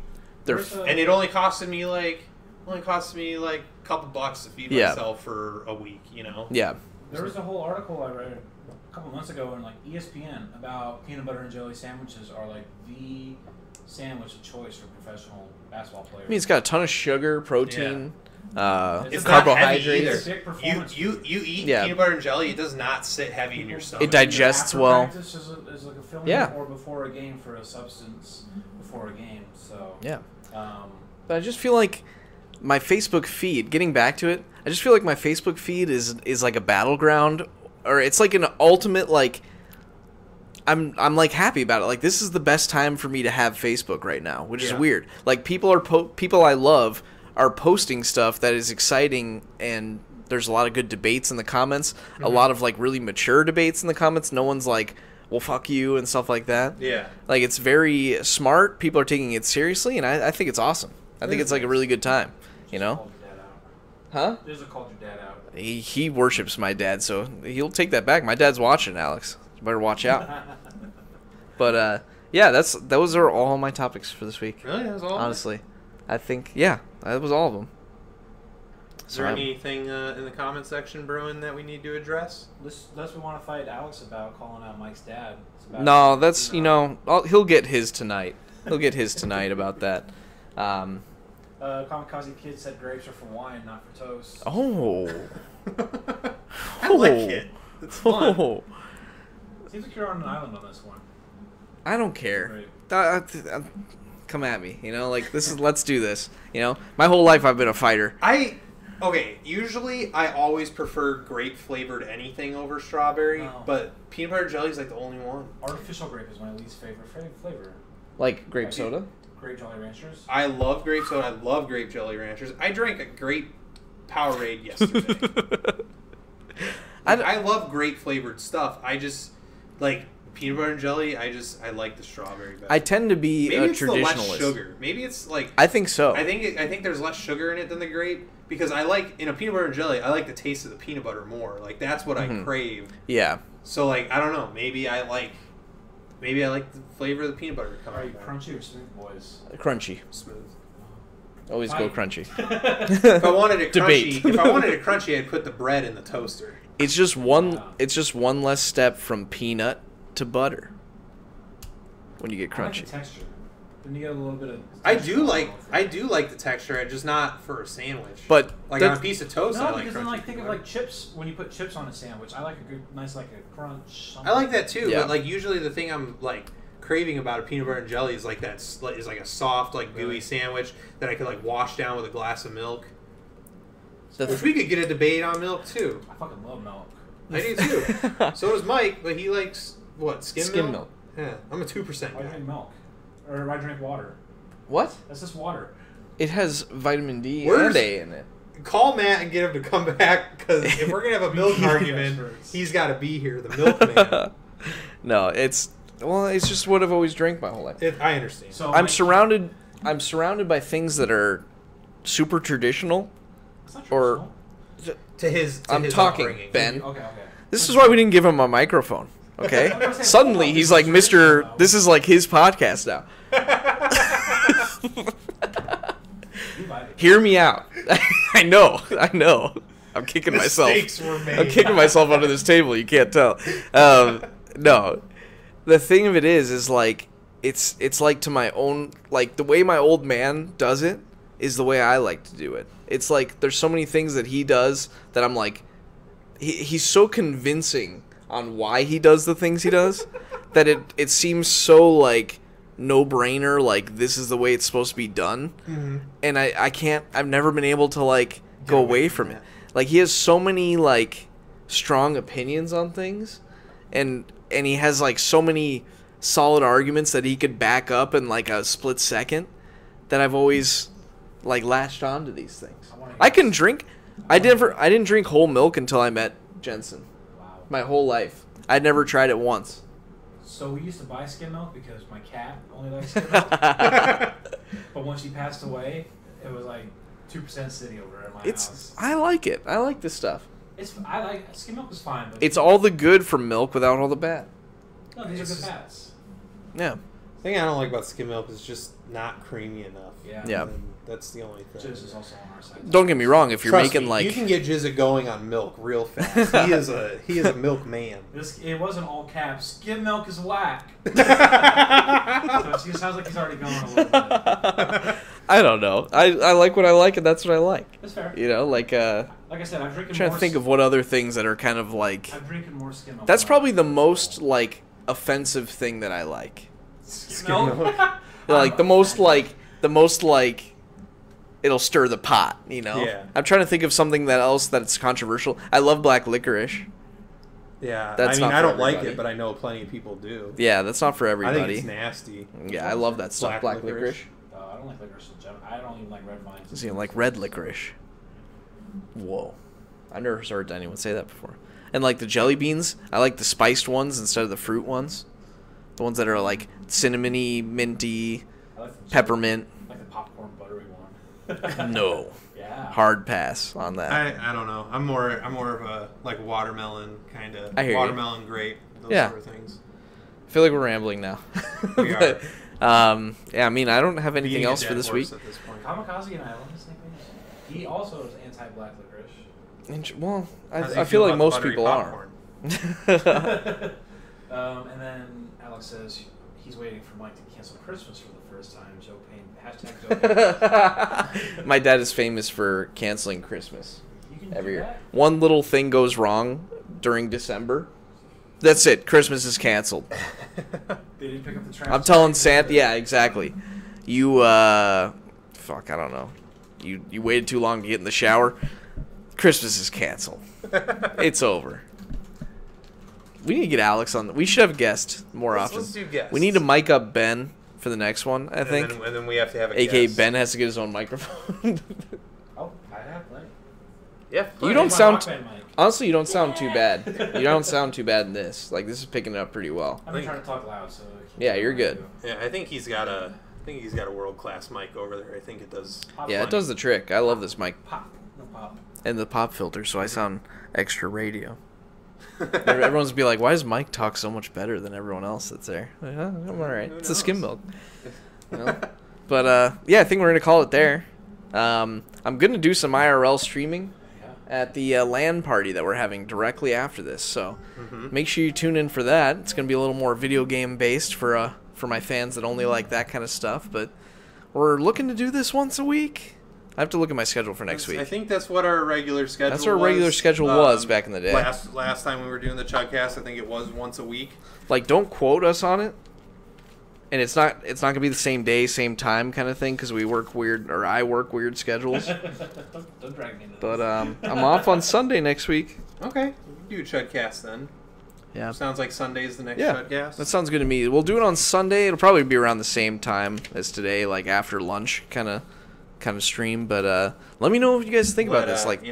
And it only costed me like a couple bucks to feed myself for a week, Yeah. There was a whole article I read a couple months ago on like ESPN about peanut butter and jelly sandwiches are like the sandwich of choice for professional basketball players. I mean, it's got a ton of sugar, protein, It's carbohydrates. You eat Yeah. peanut butter and jelly, it does not sit heavy in your stomach. It digests After well. practice is like a filling Yeah. or before a game for a substance before a game. So Yeah. Um, But I just feel like my Facebook feed, getting back to it, I just feel like my Facebook feed is like a battleground, or it's like an ultimate, like, I'm like happy about it. Like, this is the best time for me to have Facebook right now, which is weird. Like, people I love are posting stuff that is exciting, and there's a lot of good debates in the comments, a lot of like really mature debates in the comments. No one's like, well, fuck you and stuff like that. Yeah. Like, it's very smart. People are taking it seriously, and I think it's awesome. I think it's like a really good time, you know? called your dad out. Huh? There's a called your dad out. He worships my dad, so he'll take that back. My dad's watching, Alex. You better watch out. But yeah, those are all my topics for this week. Really? That was all? Honestly, I think that was all of them. Is there anything in the comment section brewing that we need to address? Unless we want to fight Alex about calling out Mike's dad. It's about No, that's he'll get his tonight. He'll get his tonight about that. Kamikaze Kid said grapes are for wine, not for toast. Oh. I like it. It's fun. Oh. Seems like you're on an island on this one. I don't care. Right. Come at me, like this is. Let's do this. My whole life I've been a fighter. Usually I always prefer grape flavored anything over strawberry, No. but peanut butter jelly is like the only one. Artificial grape is my least favorite flavor. Like grape soda. Grape Jolly Ranchers. I love grape soda. I love grape jelly ranchers. I drank a grape Powerade yesterday. I love grape flavored stuff. I just like peanut butter and jelly. I like the strawberry better. I tend to be Maybe a it's the traditionalist. less sugar. Maybe it's like I think so. I think there's less sugar in it than the grape because I like in a peanut butter and jelly. I like the taste of the peanut butter more. Like that's what I crave. Yeah. So like I don't know. Maybe I like the flavor of the peanut butter. Are you crunchy or smooth, boys? Crunchy. Smooth. Always go crunchy. If I wanted it Debate. crunchy, I'd put the bread in the toaster. It's just one less step from peanut to butter. When you get I like crunchy. the texture. Then you get a little bit of. I do like the texture, just not for a sandwich. But like on a piece of toast, No, I like because then crunchy. think of like chips. When you put chips on a sandwich, I like a good, nice like a crunch. Something. I like that too, Yeah. but like usually the thing I'm like craving about a peanut butter and jelly is like is like a soft like gooey sandwich that I could like wash down with a glass of milk. Which we could get a debate on milk too. I fucking love milk. I do too. So does Mike, but he likes what skim milk. Yeah, I'm a 2% Why do you guy. drink milk? Or I drink water. What? That's just water. It has vitamin D Where's- and A in it. Call Matt and get him to come back because if we're gonna have a milk argument, he's got to be here. The milkman. No, it's just what I've always drank my whole life. I understand. So I'm surrounded by things that are super traditional. It's not or- traditional. to his talking, upbringing. Ben. Okay. This is why we didn't give him a microphone. Okay? Suddenly he's like Mr. This is like his podcast now. Hear me out. I know. I'm kicking myself. Mistakes were made. I'm kicking myself under this table. You can't tell. No, the thing of it is like it's like to my own, like the way my old man does it is the way I like to do it. It's like there's so many things that he does that I'm like, he's so convincing on why he does the things he does that it seems so like no-brainer, like this is the way it's supposed to be done. And I've never been able to like go away from it. Like he has so many like strong opinions on things, and he has like so many solid arguments that he could back up in like a split second that I've always like latched on to these things. I can drink. I didn't drink whole milk until I met Jensen. Wow. My whole life. I'd never tried it once. So we used to buy skim milk because my cat only likes skim milk. But when she passed away, it was like 2% city over at my house. I like it. I like this stuff. I like skim milk is fine, but It's all the good from milk without all the bad. no, these are good fats. Yeah. thing I don't like about skim milk is just not creamy enough. Yeah. And that's the only thing. Jizz is also on our side. Don't get me wrong. If you're Trust making me, like you can get Jizz going on milk real fast. He is a milk man. It wasn't all caps. Skim milk is whack. So it sounds like he's already going a little bit. I don't know. I like what I like, and that's what I like. That's fair. You know, like I said, I'm drinking trying more. to think of what other things that are kind of like. I'm drinking more skim milk. That's probably the most like offensive thing that I like. Skim milk. Like the most like it'll stir the pot, you know. Yeah. I'm trying to think of something that's controversial. I love black licorice. Yeah, That's I mean, not I for don't like everybody. it, but I know plenty of people do. Yeah, that's not for I everybody. think it's nasty. Yeah, I love that stuff. Black licorice. I don't like licorice in general. I don't even like red vines. Does he like red licorice? Whoa, I've never heard anyone say that before. And like the jelly beans, I like the spiced ones instead of the fruit ones. The ones that are like cinnamony, minty, I like the peppermint. I like the popcorn buttery one. No. Yeah. Hard pass on that. I don't know. I'm more of a like watermelon kind of I hear you. watermelon grape, those Yeah. sort of things. I feel like we're rambling now. We But, yeah, I mean, I don't have anything Beating a else for dead this horse week. at this point. Kamikaze and I love his nickname. He also is anti-black licorice. Well, How does I he feel like about most buttery people popcorn? And then Alex says he's waiting for Mike to cancel Christmas for the first time. Joe Payne. Hashtag Joe Payne. My dad is famous for canceling Christmas You can every do year. that? One little thing goes wrong during December. That's it. Christmas is canceled. They didn't pick up the trash. I'm telling Santa. Yeah, exactly. You, fuck, I don't know. You waited too long to get in the shower. Christmas is canceled. It's over. We need to get Alex on. We should have a guest more often. Let's do guests. We need to mic up Ben for the next one, I think. And then we have to have a AKA guest. Ben has to get his own microphone. Oh, I have plenty. Yeah. You don't My sound. Walkman mic. Honestly, you don't sound too bad. You don't sound too bad in this. Like, this is picking it up pretty well. I've been trying to talk loud, so. Yeah, you're good. Yeah, I think he's got a world class mic over there. I think it does. Yeah, it does the trick. I love this mic. Pop. No pop. And the pop filter, so I sound extra radio. Everyone's be like, why does Mike talk so much better than everyone else that's there? Like, I'm alright. It's a skim milk. You know? But, yeah, I think we're going to call it there. I'm going to do some IRL streaming at the LAN party that we're having directly after this. So make sure you tune in for that. It's going to be a little more video game based for my fans that only like that kind of stuff. But we're looking to do this once a week. I have to look at my schedule for next week. I think that's what our regular schedule was. That's what our regular schedule was back in the day. Last time we were doing the Chudcast, I think it was once a week. Like, don't quote us on it. And it's not going to be the same day, same time kind of thing because we work weird, or I work weird schedules. Don't drag me into this. But I'm off on Sunday next week. Okay, we can do a Chudcast then. Yeah. Sounds like Sunday's the next Yeah, Chudcast. that sounds good to me. We'll do it on Sunday. It'll probably be around the same time as today, like after lunch kind of stream. But let me know what you guys think about this. Like,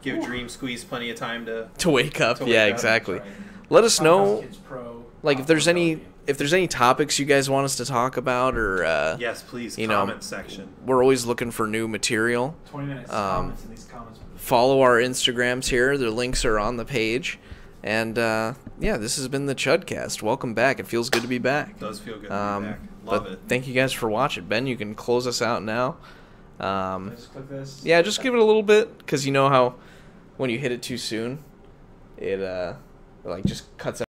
give Dream Squeeze plenty of time to wake up. to wake Yeah, up. exactly. Right. Let us know, Kids Pro, like, if there's any Popcorn topics you guys want us to talk about, or yes, please you know, comment section. we're always looking for new material. 20 minutes comments in these comments. Follow our Instagrams here. The links are on the page. And, yeah, this has been the Chudcast. Welcome back. It feels good to be back. It does feel good to be back. Love but it. thank you guys for watching. Ben, you can close us out now. Just click this. Yeah, just give it a little bit, because you know how when you hit it too soon, it, like, just cuts out.